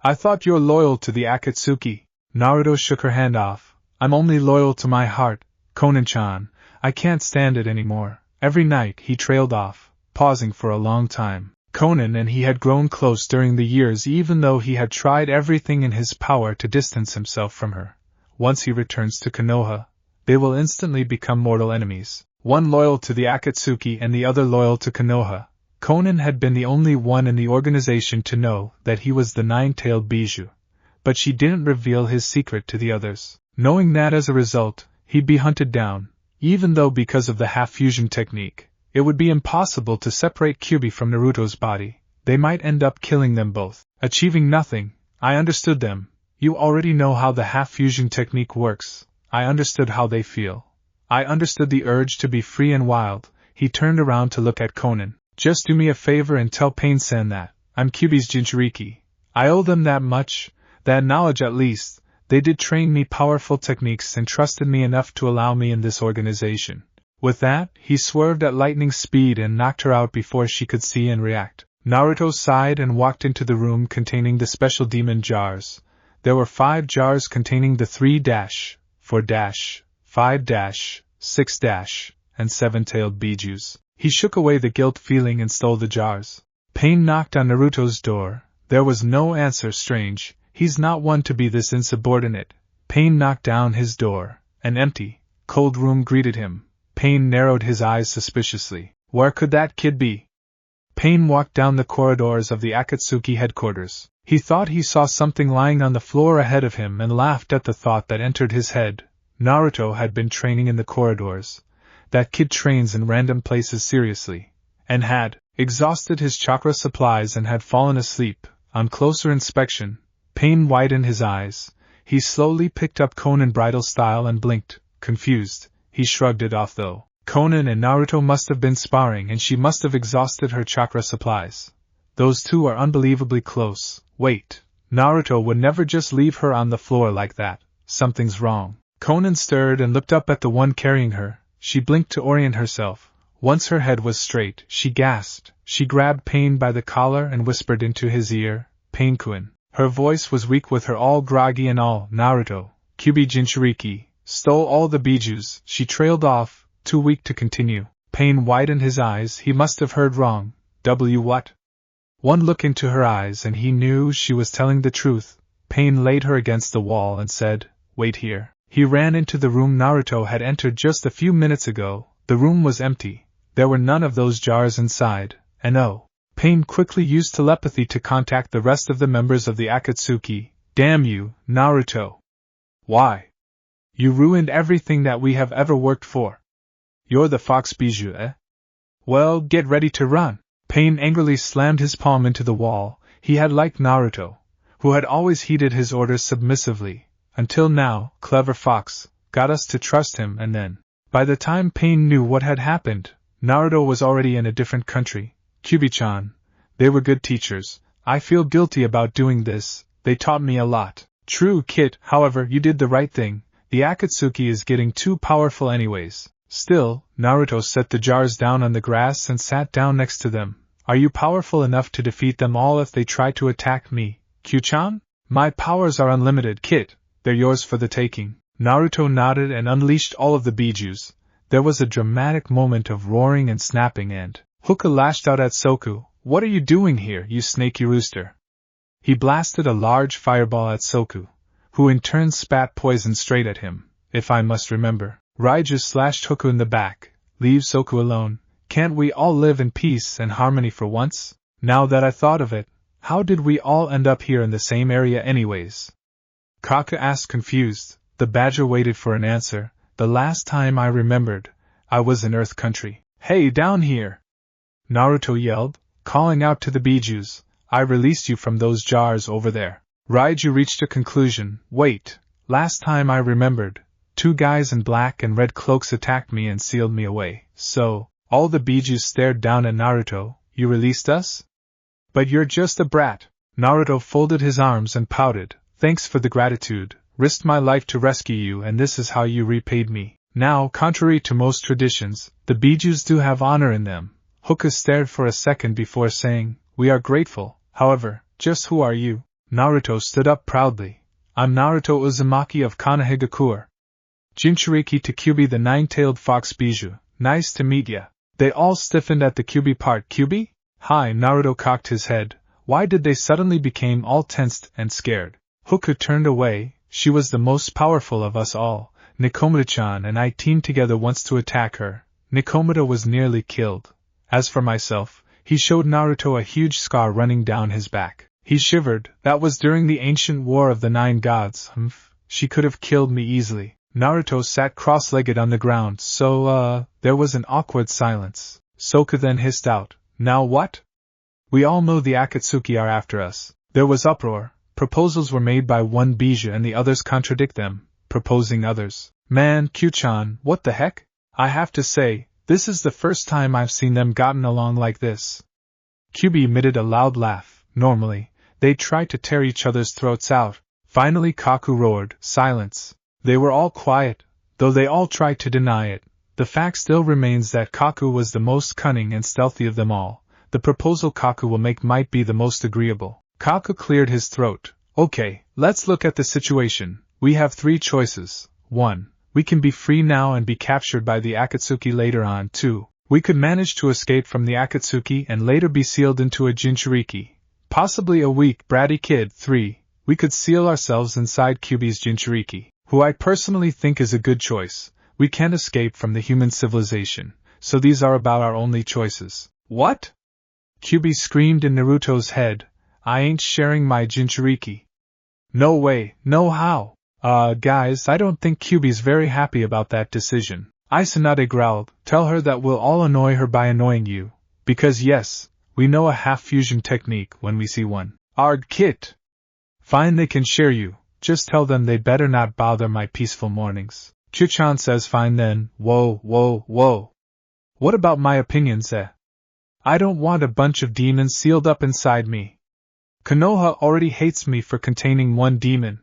I thought you're loyal to the Akatsuki. Naruto shook her hand off. I'm only loyal to my heart, Konan-chan. I can't stand it anymore. Every night he trailed off, pausing for a long time. Konan and he had grown close during the years even though he had tried everything in his power to distance himself from her. Once he returns to Konoha, they will instantly become mortal enemies. One loyal to the Akatsuki and the other loyal to Konoha. Konan had been the only one in the organization to know that he was the nine-tailed Bijou, but she didn't reveal his secret to the others, knowing that as a result, he'd be hunted down, even though because of the half-fusion technique, it would be impossible to separate Kyuubi from Naruto's body. They might end up killing them both, achieving nothing. I understood them. You already know how the half-fusion technique works. I understood how they feel. I understood the urge to be free and wild. He turned around to look at Konan. Just do me a favor and tell Pain-san that I'm Kyuubi's Jinchuriki. I owe them that much, that knowledge at least. They did train me powerful techniques and trusted me enough to allow me in this organization. With that, he swerved at lightning speed and knocked her out before she could see and react. Naruto sighed and walked into the room containing the special demon jars. There were 5 jars containing the 3-, 4-, 5-, 6-, and 7-tailed Bijous. He shook away the guilt feeling and stole the jars. Pain knocked on Naruto's door. There was no answer. Strange, he's not one to be this insubordinate. Pain knocked down his door. An empty, cold room greeted him. Pain narrowed his eyes suspiciously. Where could that kid be? Pain walked down the corridors of the Akatsuki headquarters. He thought he saw something lying on the floor ahead of him and laughed at the thought that entered his head. Naruto had been training in the corridors. That kid trains in random places seriously. And had exhausted his chakra supplies and had fallen asleep. On closer inspection, Pain widened his eyes. He slowly picked up Konan bridal style and blinked, confused. He shrugged it off though. Konan and Naruto must have been sparring and she must have exhausted her chakra supplies. Those two are unbelievably close. Wait, Naruto would never just leave her on the floor like that. Something's wrong. Konan stirred and looked up at the one carrying her. She blinked to orient herself. Once her head was straight, she gasped. She grabbed Pain by the collar and whispered into his ear, Pain-kun. Her voice was weak with her all groggy and all. Naruto, Kyuubi Jinchuriki, stole all the Bijous. She trailed off, too weak to continue. Pain widened his eyes. He must have heard wrong. What? One look into her eyes and he knew she was telling the truth. Pain laid her against the wall and said, wait here. He ran into the room Naruto had entered just a few minutes ago. The room was empty. There were none of those jars inside. And oh, Pain quickly used telepathy to contact the rest of the members of the Akatsuki. Damn you, Naruto. Why? You ruined everything that we have ever worked for. You're the Fox Bijou, eh? Well, get ready to run. Pain angrily slammed his palm into the wall. He had liked Naruto, who had always heeded his orders submissively. Until now, clever fox, got us to trust him and then. By the time Pain knew what had happened, Naruto was already in a different country. Kyuubi-chan, they were good teachers. I feel guilty about doing this. They taught me a lot. True, Kit, however, you did the right thing. The Akatsuki is getting too powerful anyways. Still, Naruto set the jars down on the grass and sat down next to them. Are you powerful enough to defeat them all if they try to attack me, Kyu-chan? My powers are unlimited, Kit. They're yours for the taking. Naruto nodded and unleashed all of the Bijous. There was a dramatic moment of roaring and snapping and Hoka lashed out at Soku. "What are you doing here, you snaky rooster?" He blasted a large fireball at Soku, who in turn spat poison straight at him. If I must remember, Raiju slashed Hoku in the back. "Leave Soku alone. Can't we all live in peace and harmony for once?" Now that I thought of it, how did we all end up here in the same area anyways? Kaku asked confused. The badger waited for an answer. "The last time I remembered, I was in Earth Country." "Hey, down here!" Naruto yelled, calling out to the Bijus. "I released you from those jars over there." Raiju reached a conclusion. "Wait, last time I remembered, 2 guys in black and red cloaks attacked me and sealed me away. So," all the Bijus stared down at Naruto, "you released us? But you're just a brat." Naruto folded his arms and pouted. "Thanks for the gratitude. Risked my life to rescue you, and this is how you repaid me." Now, contrary to most traditions, the Bijus do have honor in them. Hoka stared for a second before saying, "We are grateful. However, just who are you?" Naruto stood up proudly. "I'm Naruto Uzumaki of Konoha. Jinchuriki to Kyubi the 9-tailed fox Biju. Nice to meet ya." They all stiffened at the Kyubi part. "Kyubi? Hi." Naruto cocked his head. Why did they suddenly become all tensed and scared? Hoka turned away. She was the most powerful of us all. Nikomata-chan and I teamed together once to attack her. Nikomata was nearly killed. As for myself, he showed Naruto a huge scar running down his back. He shivered. "That was during the ancient war of the 9 gods. She could have killed me easily." Naruto sat cross-legged on the ground, there was an awkward silence. Soka then hissed out, "Now what? We all know the Akatsuki are after us." There was uproar. Proposals were made by one Biju and the others contradict them, proposing others. "Man, Q-chan, what the heck? I have to say, this is the first time I've seen them gotten along like this." Kyubi emitted a loud laugh. Normally, they try to tear each other's throats out. Finally Kaku roared, "Silence!" They were all quiet, though they all tried to deny it. The fact still remains that Kaku was the most cunning and stealthy of them all. The proposal Kaku will make might be the most agreeable. Kaku cleared his throat. "Okay, let's look at the situation. We have 3 choices. 1. We can be free now and be captured by the Akatsuki later on. 2. We could manage to escape from the Akatsuki and later be sealed into a Jinchuriki. Possibly a weak, bratty kid. 3. We could seal ourselves inside Kyubi's Jinchuriki, who I personally think is a good choice. We can't escape from the human civilization, so these are about our only choices." "What?" Kyubi screamed in Naruto's head. "I ain't sharing my Jinchuriki." "No way, no how." Guys, I don't think Kyubi's very happy about that decision." Isanade growled. "Tell her that we'll all annoy her by annoying you. Because yes, we know a half-fusion technique when we see one." "Arg, Kit!" "Fine, they can share you. Just tell them they'd better not bother my peaceful mornings." Chu-chan says fine then. Whoa, whoa, whoa. What about my opinions, eh? I don't want a bunch of demons sealed up inside me. Konoha already hates me for containing one demon.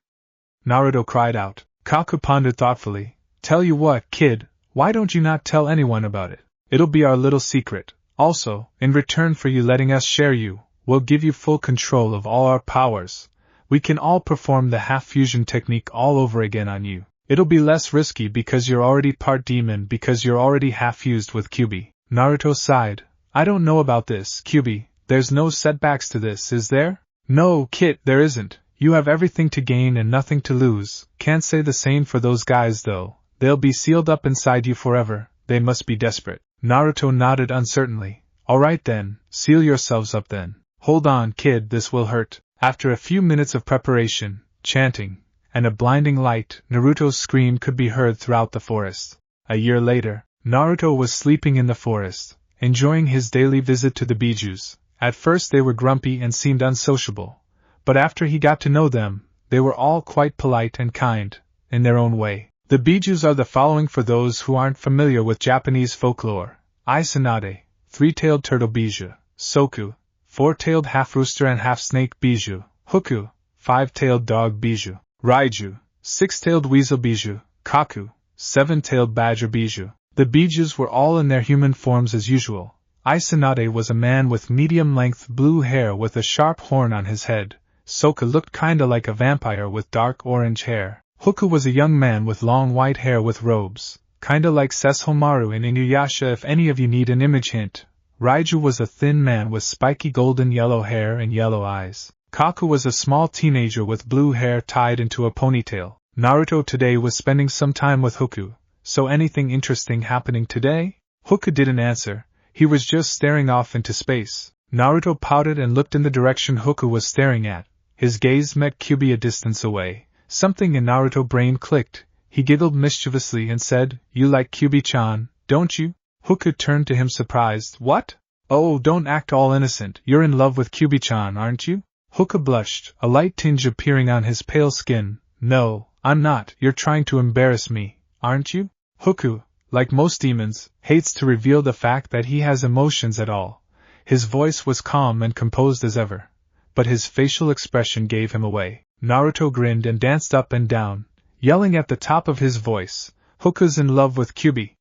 Naruto cried out. Kaku pondered thoughtfully. "Tell you what, kid, why don't you not tell anyone about it? It'll be our little secret. Also, in return for you letting us share you, we'll give you full control of all our powers. We can all perform the half-fusion technique all over again on you. It'll be less risky because you're already part demon because you're already half-fused with Kyubi." Naruto sighed. "I don't know about this, Kyubi. There's no setbacks to this, is there?" "No, Kit, there isn't. You have everything to gain and nothing to lose. Can't say the same for those guys though. They'll be sealed up inside you forever. They must be desperate." Naruto nodded uncertainly. "Alright then, seal yourselves up then. Hold on, kid, this will hurt." After a few minutes of preparation, chanting, and a blinding light, Naruto's scream could be heard throughout the forest. A year later, Naruto was sleeping in the forest, enjoying his daily visit to the Bijus. At first they were grumpy and seemed unsociable, but after he got to know them, they were all quite polite and kind, in their own way. The Bijus are the following for those who aren't familiar with Japanese folklore. Isanade, 3-tailed turtle Biju. Soku, 4-tailed half-rooster and half-snake Biju. Hoku, 5-tailed dog Biju. Raiju, 6-tailed weasel Biju. Kaku, 7-tailed badger Biju. The Bijus were all in their human forms as usual. Isanade was a man with medium-length blue hair with a sharp horn on his head. Soka looked kinda like a vampire with dark orange hair. Hoku was a young man with long white hair with robes. kinda like Sesshomaru in Inuyasha if any of you need an image hint. Raiju was a thin man with spiky golden yellow hair and yellow eyes. Kaku was a small teenager with blue hair tied into a ponytail. Naruto today was spending some time with Hoku. So anything interesting happening today? Hoku didn't answer. He was just staring off into space. Naruto pouted and looked in the direction Hoku was staring at. His gaze met Kyuubi a distance away. Something in Naruto's brain clicked. He giggled mischievously and said, "You like Kyuubi-chan, don't you?" Hoku turned to him surprised. "What? Oh, don't act all innocent. You're in love with Kyuubi-chan, aren't you?" Hoku blushed, a light tinge appearing on his pale skin. "No, I'm not. You're trying to embarrass me, aren't you?" Hoku, like most demons, hates to reveal the fact that he has emotions at all. His voice was calm and composed as ever, but his facial expression gave him away. Naruto grinned and danced up and down, yelling at the top of his voice, "Hoku's in love with Kyuubi!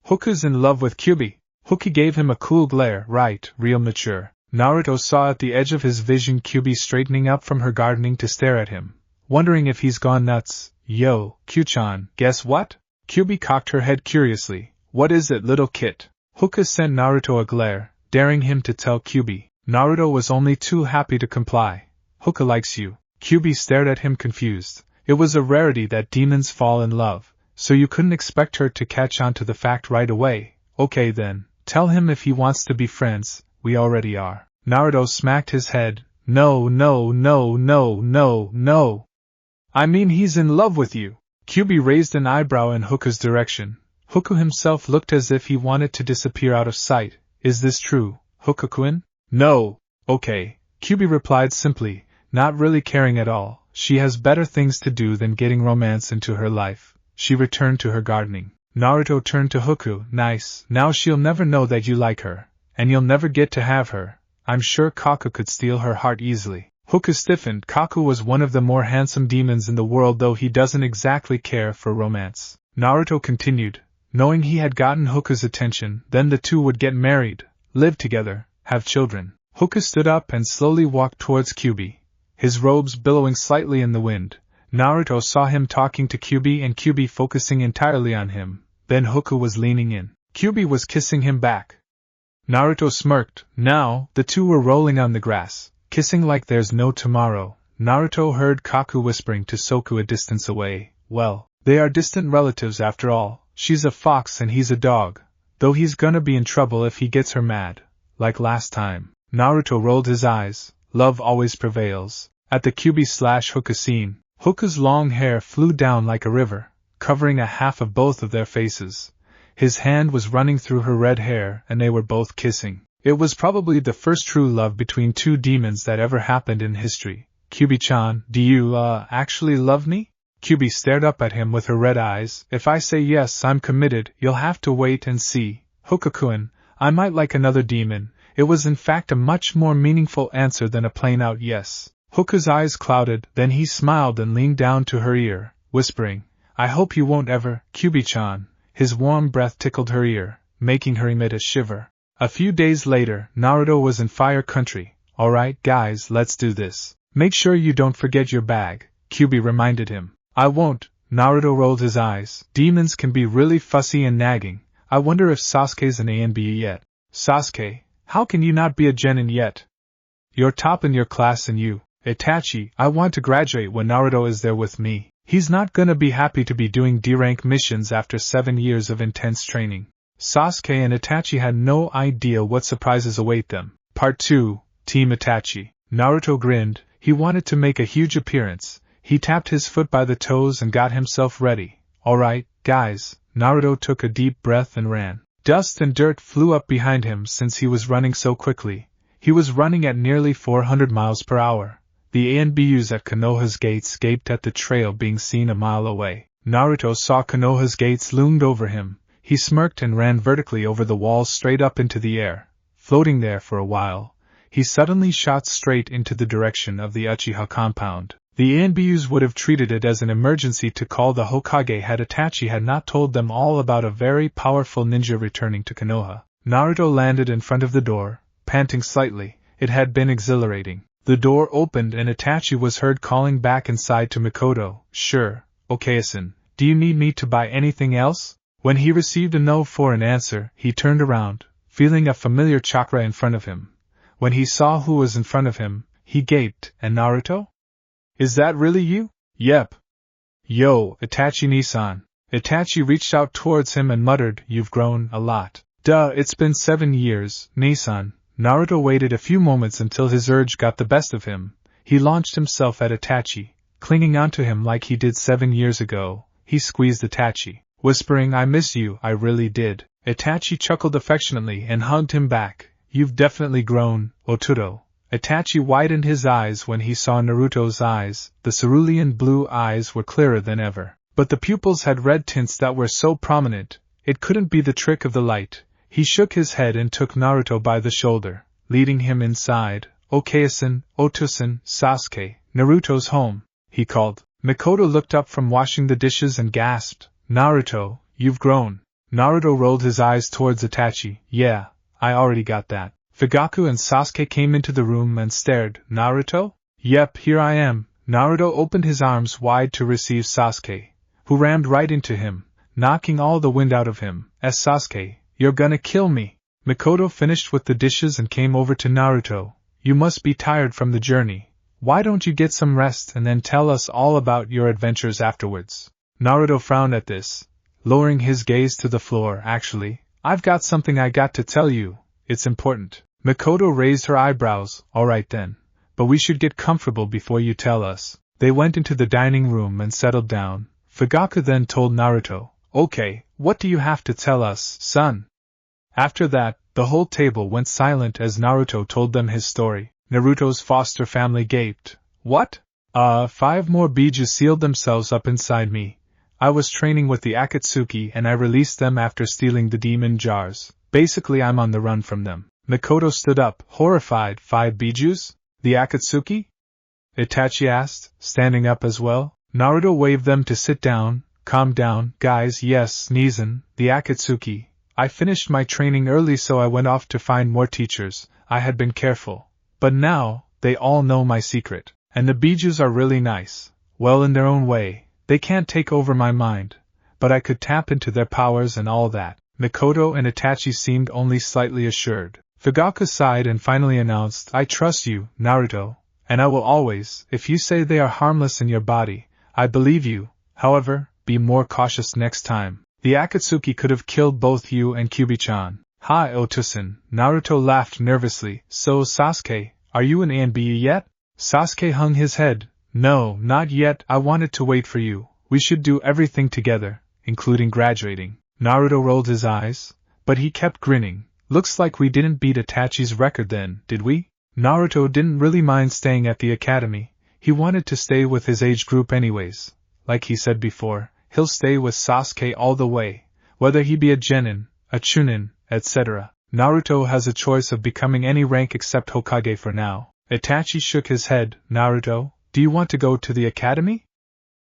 Hoku's in love with Kyuubi!" Hoku gave him a cool glare. Right, real mature. Naruto saw at the edge of his vision Kyuubi straightening up from her gardening to stare at him, wondering if he's gone nuts. "Yo, Kyu-chan, guess what?" Kyuubi cocked her head curiously. "What is it, little kit?" Hoku sent Naruto a glare, daring him to tell Kyuubi. Naruto was only too happy to comply. "Hoku likes you." Kyuubi stared at him confused. It was a rarity that demons fall in love, so you couldn't expect her to catch on to the fact right away. "Okay then, tell him if he wants to be friends, we already are." Naruto smacked his head. No, no, no, no, no, no. I mean he's in love with you." Kyuubi raised an eyebrow in Hoku's direction. Hoku himself looked as if he wanted to disappear out of sight. "Is this true, Hoku-kun?" "No." "Okay," Kyuubi replied simply, not really caring at all. She has better things to do than getting romance into her life. She returned to her gardening. Naruto turned to Hoku. "Nice, now she'll never know that you like her, and you'll never get to have her. I'm sure Kaku could steal her heart easily." Hoku stiffened. Kaku was one of the more handsome demons in the world, though he doesn't exactly care for romance. Naruto continued, knowing he had gotten Hoku's attention, then the two would get married, live together, have children. Hoku stood up and slowly walked towards Kyuubi, his robes billowing slightly in the wind. Naruto saw him talking to Kyuubi and Kyuubi focusing entirely on him. Then Hoku was leaning in. Kyuubi was kissing him back. Naruto smirked. Now, the two were rolling on the grass, kissing like there's no tomorrow. Naruto heard Kaku whispering to Soku a distance away, "Well, they are distant relatives after all. She's a fox and he's a dog. Though he's gonna be in trouble if he gets her mad. Like last time." Naruto rolled his eyes. Love always prevails. At the Kyuubi/Hoku scene, Hoku's long hair flew down like a river, covering a half of both of their faces. His hand was running through her red hair and they were both kissing. It was probably the first true love between two demons that ever happened in history. "Kyuubi-chan, do you, actually love me?" Kyuubi stared up at him with her red eyes. "If I say yes, I'm committed. You'll have to wait and see. Hoku-kun, I might like another demon." It was in fact a much more meaningful answer than a plain-out yes. Hoku's eyes clouded, then he smiled and leaned down to her ear, whispering, "I hope you won't ever, Kyuubi-chan." His warm breath tickled her ear, making her emit a shiver. A few days later, Naruto was in Fire Country. "Alright guys, let's do this. Make sure you don't forget your bag," Kyuubi reminded him. "I won't." Naruto rolled his eyes. Demons can be really fussy and nagging. I wonder if Sasuke's an ANB yet. "Sasuke, how can you not be a genin yet? You're top in your class and you, Itachi, I want to graduate when Naruto is there with me. He's not gonna be happy to be doing D-rank missions after 7 years of intense training." Sasuke and Itachi had no idea what surprises await them. Part 2, Team Itachi. Naruto grinned. He wanted to make a huge appearance. He tapped his foot by the toes and got himself ready. "Alright, guys." Naruto took a deep breath and ran. Dust and dirt flew up behind him since he was running so quickly. He was running at nearly 400 miles per hour. The ANBUs at Konoha's gates gaped at the trail being seen a mile away. Naruto saw Konoha's gates loomed over him. He smirked and ran vertically over the walls straight up into the air. Floating there for a while, he suddenly shot straight into the direction of the Uchiha compound. The ANBUs would have treated it as an emergency to call the Hokage had Itachi had not told them all about a very powerful ninja returning to Konoha. Naruto landed in front of the door, panting slightly. It had been exhilarating. The door opened and Itachi was heard calling back inside to Mikoto, "Sure, Okayasan, do you need me to buy anything else?" When he received a no for an answer, he turned around, feeling a familiar chakra in front of him. When he saw who was in front of him, he gaped, and Naruto? Is that really you? Yep. Yo, Itachi-Nisan. Itachi reached out towards him and muttered, you've grown a lot. Duh, it's been 7 years, Nisan. Naruto waited a few moments until his urge got the best of him. He launched himself at Itachi, clinging onto him like he did 7 years ago. He squeezed Itachi, whispering, I miss you, I really did. Itachi chuckled affectionately and hugged him back. You've definitely grown, Oturo. Itachi widened his eyes when he saw Naruto's eyes. The cerulean blue eyes were clearer than ever, but the pupils had red tints that were so prominent, it couldn't be the trick of the light. He shook his head and took Naruto by the shoulder, leading him inside. Okayasan, Otosan, Sasuke, Naruto's home, he called. Mikoto looked up from washing the dishes and gasped, Naruto, you've grown. Naruto rolled his eyes towards Itachi. Yeah, I already got that. Fugaku and Sasuke came into the room and stared. Naruto? Yep, here I am. Naruto opened his arms wide to receive Sasuke, who rammed right into him, knocking all the wind out of him. Sasuke, you're gonna kill me. Mikoto finished with the dishes and came over to Naruto. You must be tired from the journey. Why don't you get some rest and then tell us all about your adventures afterwards? Naruto frowned at this, lowering his gaze to the floor. Actually, I've got something I got to tell you. It's important. Mikoto raised her eyebrows. Alright then. But we should get comfortable before you tell us. They went into the dining room and settled down. Fugaku then told Naruto, Okay, what do you have to tell us, son? After that, the whole table went silent as Naruto told them his story. Naruto's foster family gaped. What? 5 more Bijus sealed themselves up inside me. I was training with the Akatsuki and I released them after stealing the demon jars. Basically I'm on the run from them. Mikoto stood up, horrified. 5 Bijus? The Akatsuki? Itachi asked, standing up as well. Naruto waved them to sit down. Calm down, guys. Yes, Nizan, the Akatsuki. I finished my training early so I went off to find more teachers. I had been careful. But now, they all know my secret. And the Bijus are really nice. Well, in their own way. They can't take over my mind. But I could tap into their powers and all that. Mikoto and Itachi seemed only slightly assured. Fugaku sighed and finally announced, I trust you, Naruto. And I will always. If you say they are harmless in your body, I believe you. However, be more cautious next time. The Akatsuki could have killed both you and Kyubi-chan. Hi, Otosan. Naruto laughed nervously. So, Sasuke, are you an ANBU yet? Sasuke hung his head. No, not yet. I wanted to wait for you. We should do everything together, including graduating. Naruto rolled his eyes, but he kept grinning. Looks like we didn't beat Itachi's record then, did we? Naruto didn't really mind staying at the academy. He wanted to stay with his age group anyways. Like he said before, he'll stay with Sasuke all the way, whether he be a genin, a chunin, etc. Naruto has a choice of becoming any rank except Hokage for now. Itachi shook his head. Naruto, do you want to go to the academy?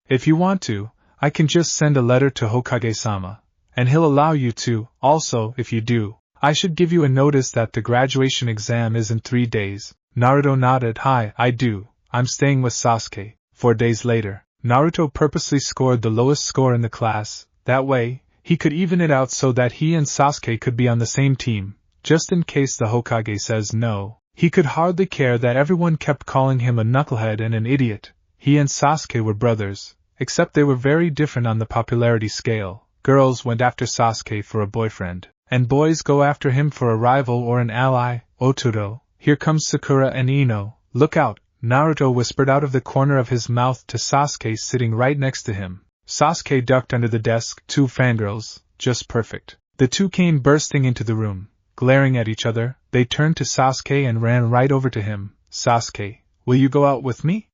If you want to, I can just send a letter to Hokage-sama, and he'll allow you to. Also, if you do, I should give you a notice that the graduation exam is in 3 days. Naruto nodded. Hi, I do. I'm staying with Sasuke. 4 days later, Naruto purposely scored the lowest score in the class. That way, he could even it out so that he and Sasuke could be on the same team, just in case the Hokage says no. He could hardly care that everyone kept calling him a knucklehead and an idiot. He and Sasuke were brothers, except they were very different on the popularity scale. Girls went after Sasuke for a boyfriend, and boys go after him for a rival or an ally. Oturo, here comes Sakura and Ino. Look out, Naruto whispered out of the corner of his mouth to Sasuke sitting right next to him. Sasuke ducked under the desk. 2 fangirls, just perfect. The 2 came bursting into the room. Glaring at each other, they turned to Sasuke and ran right over to him. Sasuke, will you go out with me?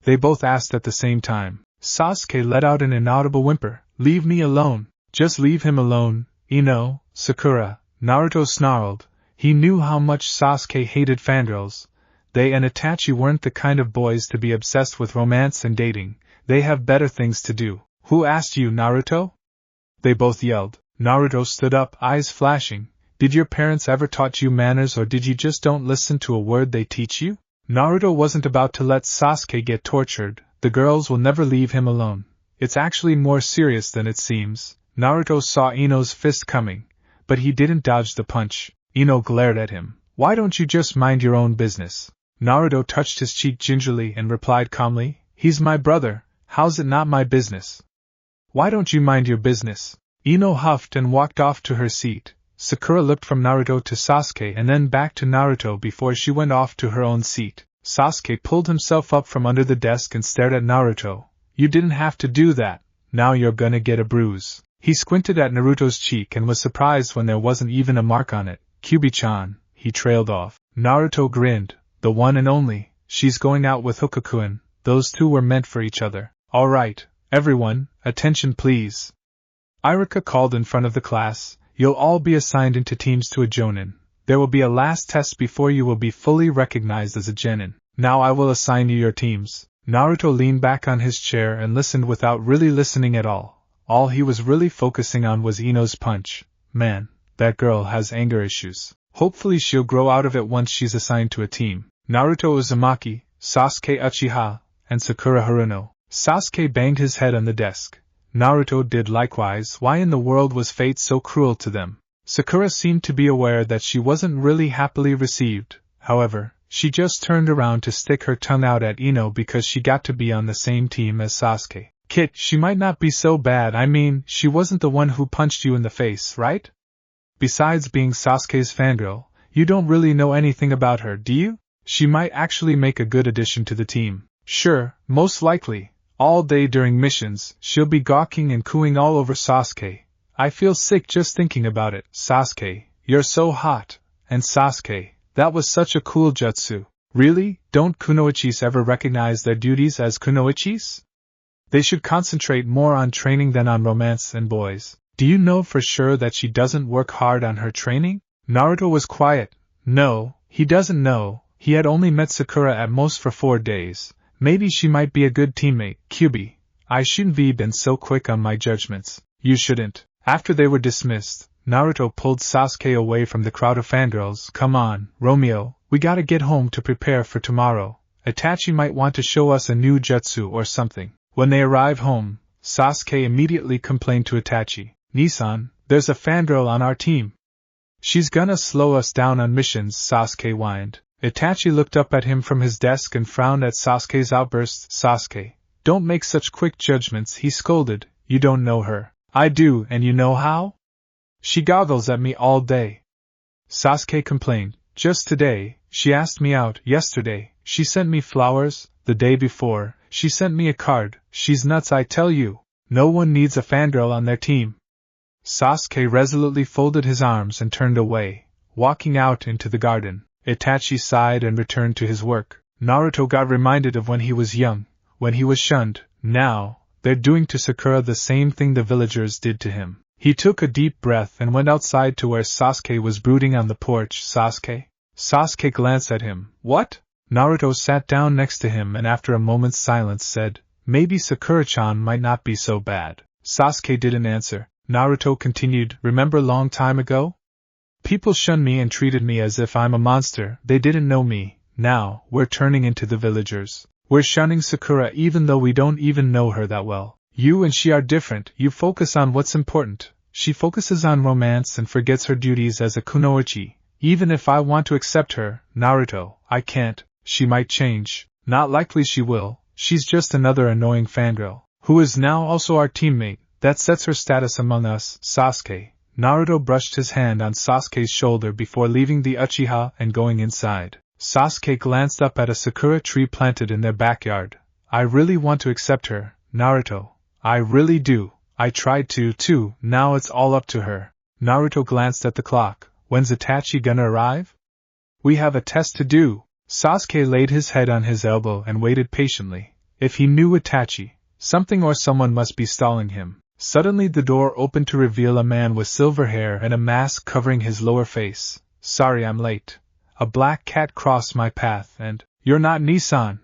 They both asked at the same time. Sasuke let out an inaudible whimper. Leave me alone. Just leave him alone, Ino, Sakura. Naruto snarled. He knew how much Sasuke hated fangirls. They and Itachi weren't the kind of boys to be obsessed with romance and dating. They have better things to do. Who asked you, Naruto? They both yelled. Naruto stood up, eyes flashing. Did your parents ever taught you manners, or did you just don't listen to a word they teach you? Naruto wasn't about to let Sasuke get tortured. The girls will never leave him alone. It's actually more serious than it seems. Naruto saw Ino's fist coming, but he didn't dodge the punch. Ino glared at him. Why don't you just mind your own business? Naruto touched his cheek gingerly and replied calmly, he's my brother, how's it not my business? Why don't you mind your business? Ino huffed and walked off to her seat. Sakura looked from Naruto to Sasuke and then back to Naruto before she went off to her own seat. Sasuke pulled himself up from under the desk and stared at Naruto. You didn't have to do that, now you're gonna get a bruise. He squinted at Naruto's cheek and was surprised when there wasn't even a mark on it. Kyubi-chan, he trailed off. Naruto grinned, the one and only, she's going out with Hokakuin, those two were meant for each other. Alright, everyone, attention please. Iruka called in front of the class, you'll all be assigned into teams to a Jonin. There will be a last test before you will be fully recognized as a genin. Now I will assign you your teams. Naruto leaned back on his chair and listened without really listening at all. All he was really focusing on was Ino's punch. Man, that girl has anger issues. Hopefully she'll grow out of it once she's assigned to a team. Naruto Uzumaki, Sasuke Uchiha, and Sakura Haruno. Sasuke banged his head on the desk. Naruto did likewise. Why in the world was fate so cruel to them? Sakura seemed to be aware that she wasn't really happily received. However, she just turned around to stick her tongue out at Ino because she got to be on the same team as Sasuke. Kit, she might not be so bad. I mean, she wasn't the one who punched you in the face, right? Besides being Sasuke's fangirl, you don't really know anything about her, do you? She might actually make a good addition to the team. Sure, most likely. All day during missions, she'll be gawking and cooing all over Sasuke. I feel sick just thinking about it. Sasuke, you're so hot. And Sasuke, that was such a cool jutsu. Really? Don't kunoichis ever recognize their duties as kunoichis? They should concentrate more on training than on romance and boys. Do you know for sure that she doesn't work hard on her training? Naruto was quiet. No, he doesn't know. He had only met Sakura at most for 4 days. Maybe she might be a good teammate. Kyubi, I shouldn't be been so quick on my judgments. You shouldn't. After they were dismissed, Naruto pulled Sasuke away from the crowd of fangirls. Come on, Romeo, we gotta get home to prepare for tomorrow. Itachi might want to show us a new jutsu or something. When they arrived home, Sasuke immediately complained to Itachi. Nissan, there's a fangirl on our team. She's gonna slow us down on missions, Sasuke whined. Itachi looked up at him from his desk and frowned at Sasuke's outburst. Sasuke, don't make such quick judgments, he scolded. You don't know her. I do, and you know how? She goggles at me all day. Sasuke complained. Just today, she asked me out. Yesterday, she sent me flowers. The day before, she sent me a card. She's nuts, I tell you. No one needs a fangirl on their team. Sasuke resolutely folded his arms and turned away, walking out into the garden. Itachi sighed and returned to his work. Naruto got reminded of when he was young, when he was shunned. Now, they're doing to Sakura the same thing the villagers did to him. He took a deep breath and went outside to where Sasuke was brooding on the porch. Sasuke? Sasuke glanced at him. What? Naruto sat down next to him and after a moment's silence said, maybe Sakura-chan might not be so bad. Sasuke didn't answer. Naruto continued, remember long time ago? People shunned me and treated me as if I'm a monster. They didn't know me. Now, we're turning into the villagers. We're shunning Sakura even though we don't even know her that well. You and she are different. You focus on what's important. She focuses on romance and forgets her duties as a kunoichi. Even if I want to accept her, Naruto, I can't. She might change. Not likely she will. She's just another annoying fangirl, who is now also our teammate. That sets her status among us. Sasuke. Naruto brushed his hand on Sasuke's shoulder before leaving the Uchiha and going inside. Sasuke glanced up at a sakura tree planted in their backyard. I really want to accept her, Naruto. I really do. I tried to, too. Now it's all up to her. Naruto glanced at the clock. When's Itachi gonna arrive? We have a test to do. Sasuke laid his head on his elbow and waited patiently. If he knew Itachi, something or someone must be stalling him. Suddenly the door opened to reveal a man with silver hair and a mask covering his lower face. Sorry I'm late. A black cat crossed my path and, you're not Nissan.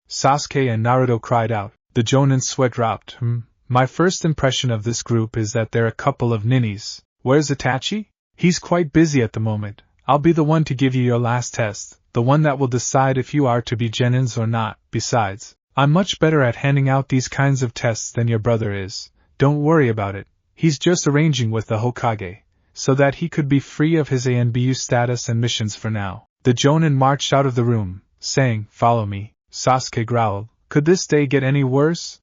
Sasuke and Naruto cried out. The Jonin's sweat dropped. My first impression of this group is that they're a couple of ninnies. Where's Itachi? He's quite busy at the moment. I'll be the one to give you your last test, the one that will decide if you are to be genins or not. Besides, I'm much better at handing out these kinds of tests than your brother is. Don't worry about it. He's just arranging with the Hokage, so that he could be free of his ANBU status and missions for now. The Jonin marched out of the room, saying, "Follow me." Sasuke growled, "Could this day get any worse?"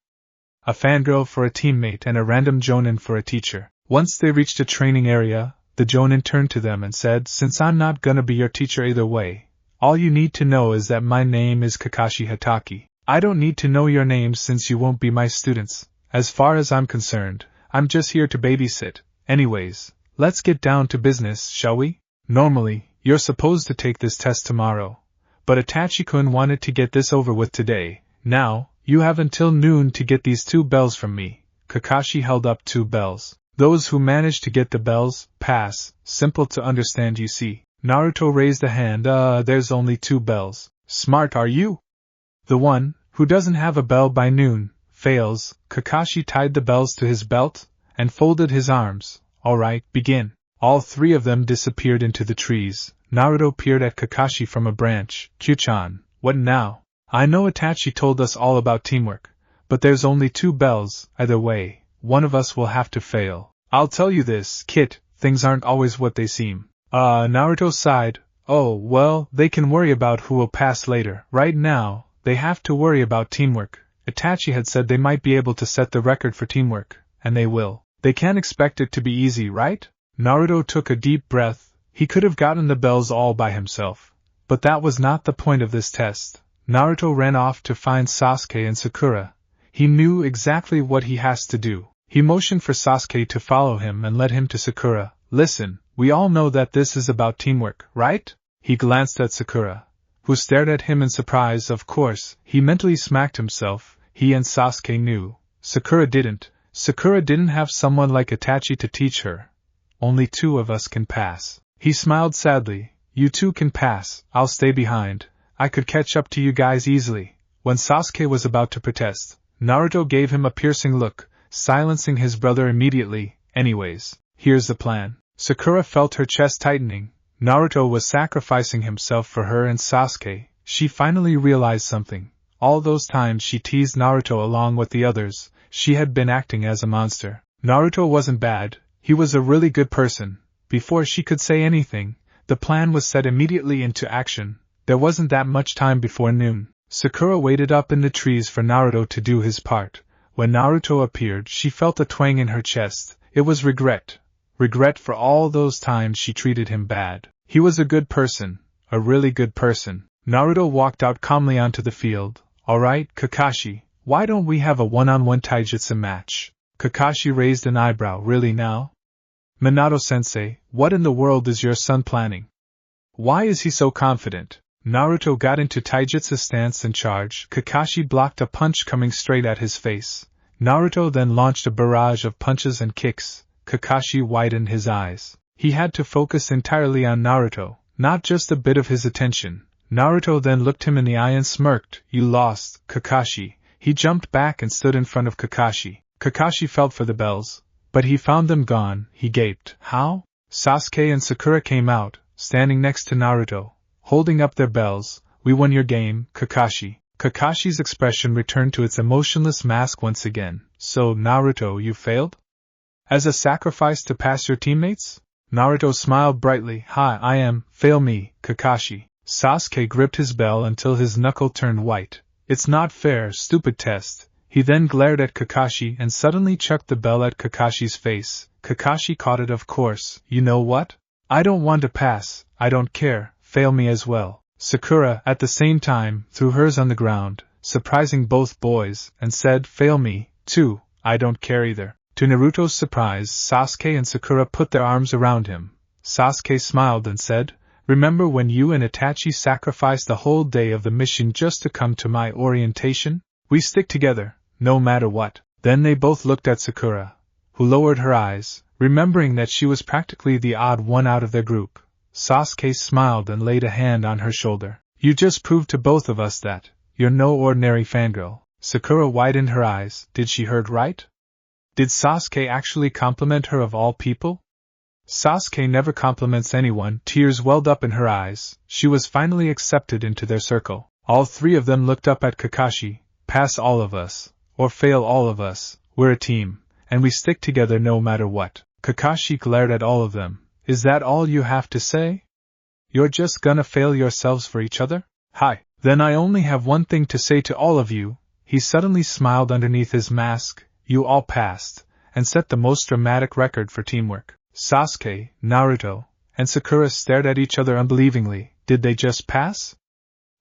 A fangirl for a teammate and a random Jonin for a teacher. Once they reached a training area, the Jonin turned to them and said, "Since I'm not gonna be your teacher either way, all you need to know is that my name is Kakashi Hatake. I don't need to know your names since you won't be my students. As far as I'm concerned, I'm just here to babysit. Anyways, let's get down to business, shall we? Normally, you're supposed to take this test tomorrow, but Itachi-kun wanted to get this over with today. Now, you have until noon to get these 2 bells from me." Kakashi held up 2 bells. "Those who manage to get the bells, pass. Simple to understand, you see." Naruto raised a hand. There's only 2 bells. Smart, are you?" "The one who doesn't have a bell by noon fails." Kakashi tied the bells to his belt and folded his arms. "All right, begin." All 3 of them disappeared into the trees. Naruto peered at Kakashi from a branch. "Q-chan, what now? I know Itachi told us all about teamwork, but there's only 2 bells. Either way, one of us will have to fail. I'll tell you this, Kit, things aren't always what they seem." Naruto sighed. "Oh, well, they can worry about who will pass later. Right now, they have to worry about teamwork. Itachi had said they might be able to set the record for teamwork, and they will. They can't expect it to be easy, right?" Naruto took a deep breath. He could have gotten the bells all by himself, but that was not the point of this test. Naruto ran off to find Sasuke and Sakura. He knew exactly what he has to do. He motioned for Sasuke to follow him and led him to Sakura. "Listen, we all know that this is about teamwork, right?" He glanced at Sakura, who stared at him in surprise. Of course, he mentally smacked himself. He and Sasuke knew. Sakura didn't. Sakura didn't have someone like Itachi to teach her. "Only 2 of us can pass." He smiled sadly. "You 2 can pass, I'll stay behind. I could catch up to you guys easily." When Sasuke was about to protest, Naruto gave him a piercing look, silencing his brother immediately. "Anyways, here's the plan." Sakura felt her chest tightening. Naruto was sacrificing himself for her and Sasuke. She finally realized something. All those times she teased Naruto along with the others, she had been acting as a monster. Naruto wasn't bad, he was a really good person. Before she could say anything, the plan was set immediately into action. There wasn't that much time before noon. Sakura waited up in the trees for Naruto to do his part. When Naruto appeared, she felt a twang in her chest. It was regret. Regret for all those times she treated him bad. He was a good person, a really good person. Naruto walked out calmly onto the field. "Alright, Kakashi, why don't we have a one-on-one taijutsu match?" Kakashi raised an eyebrow. "Really now? Minato-sensei, what in the world is your son planning? Why is he so confident?" Naruto got into taijutsu stance and charged. Kakashi blocked a punch coming straight at his face. Naruto then launched a barrage of punches and kicks. Kakashi widened his eyes. He had to focus entirely on Naruto, not just a bit of his attention. Naruto then looked him in the eye and smirked. "You lost, Kakashi." He jumped back and stood in front of Kakashi. Kakashi felt for the bells, but he found them gone. He gaped. "How?" Sasuke and Sakura came out, standing next to Naruto, holding up their bells. "We won your game, Kakashi." Kakashi's expression returned to its emotionless mask once again. "So, Naruto, you failed? As a sacrifice to pass your teammates?" Naruto smiled brightly. "Hi, I am. Fail me, Kakashi." Sasuke gripped his bell until his knuckle turned white. "It's not fair, stupid test." He then glared at Kakashi and suddenly chucked the bell at Kakashi's face. Kakashi caught it. "Of course, you know what? I don't want to pass, I don't care, fail me as well." Sakura, at the same time, threw hers on the ground, surprising both boys, and said, "Fail me, too, I don't care either." To Naruto's surprise, Sasuke and Sakura put their arms around him. Sasuke smiled and said, "Remember when you and Itachi sacrificed the whole day of the mission just to come to my orientation? We stick together, no matter what." Then they both looked at Sakura, who lowered her eyes, remembering that she was practically the odd one out of their group. Sasuke smiled and laid a hand on her shoulder. "You just proved to both of us that you're no ordinary fangirl." Sakura widened her eyes. Did she heard right? Did Sasuke actually compliment her of all people? Sasuke never compliments anyone. Tears welled up in her eyes. She was finally accepted into their circle. All 3 of them looked up at Kakashi. "Pass all of us, or fail all of us. We're a team, and we stick together no matter what. Kakashi glared at all of them. Is that all you have to say? You're just gonna fail yourselves for each other? Hi. Then I only have one thing to say to all of you. He suddenly smiled underneath his mask. You all passed, and set the most dramatic record for teamwork. Sasuke, Naruto, and Sakura stared at each other unbelievingly. Did they just pass?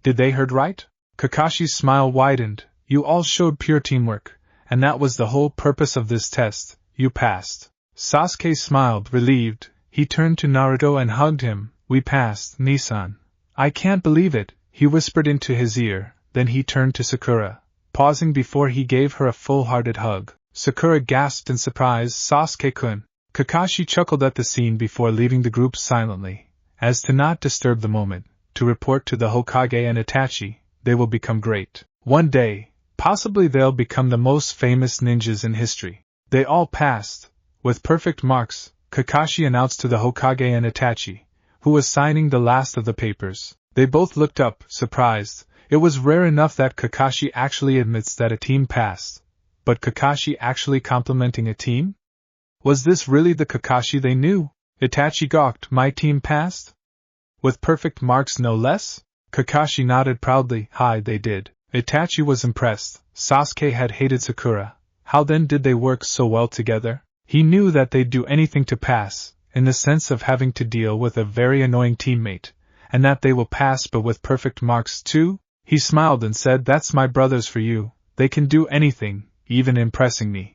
Did they heard right? Kakashi's smile widened. You all showed pure teamwork, and that was the whole purpose of this test. You passed. Sasuke smiled, relieved. He turned to Naruto and hugged him. We passed, Nissan. I can't believe it, he whispered into his ear. Then he turned to Sakura, pausing before he gave her a full-hearted hug. Sakura gasped in surprise. Sasuke-kun. Kakashi chuckled at the scene before leaving the group silently, as to not disturb the moment, to report to the Hokage and Itachi. They will become great. One day, possibly they'll become the most famous ninjas in history. They all passed, with perfect marks, Kakashi announced to the Hokage and Itachi, who was signing the last of the papers. They both looked up, surprised. It was rare enough that Kakashi actually admits that a team passed. But Kakashi actually complimenting a team? Was this really the Kakashi they knew? Itachi gawked. My team passed? With perfect marks no less? Kakashi nodded proudly. Hi, they did. Itachi was impressed. Sasuke had hated Sakura. How then did they work so well together? He knew that they'd do anything to pass, in the sense of having to deal with a very annoying teammate, and that they will pass but with perfect marks too? He smiled and said, that's my brothers for you. They can do anything, even impressing me.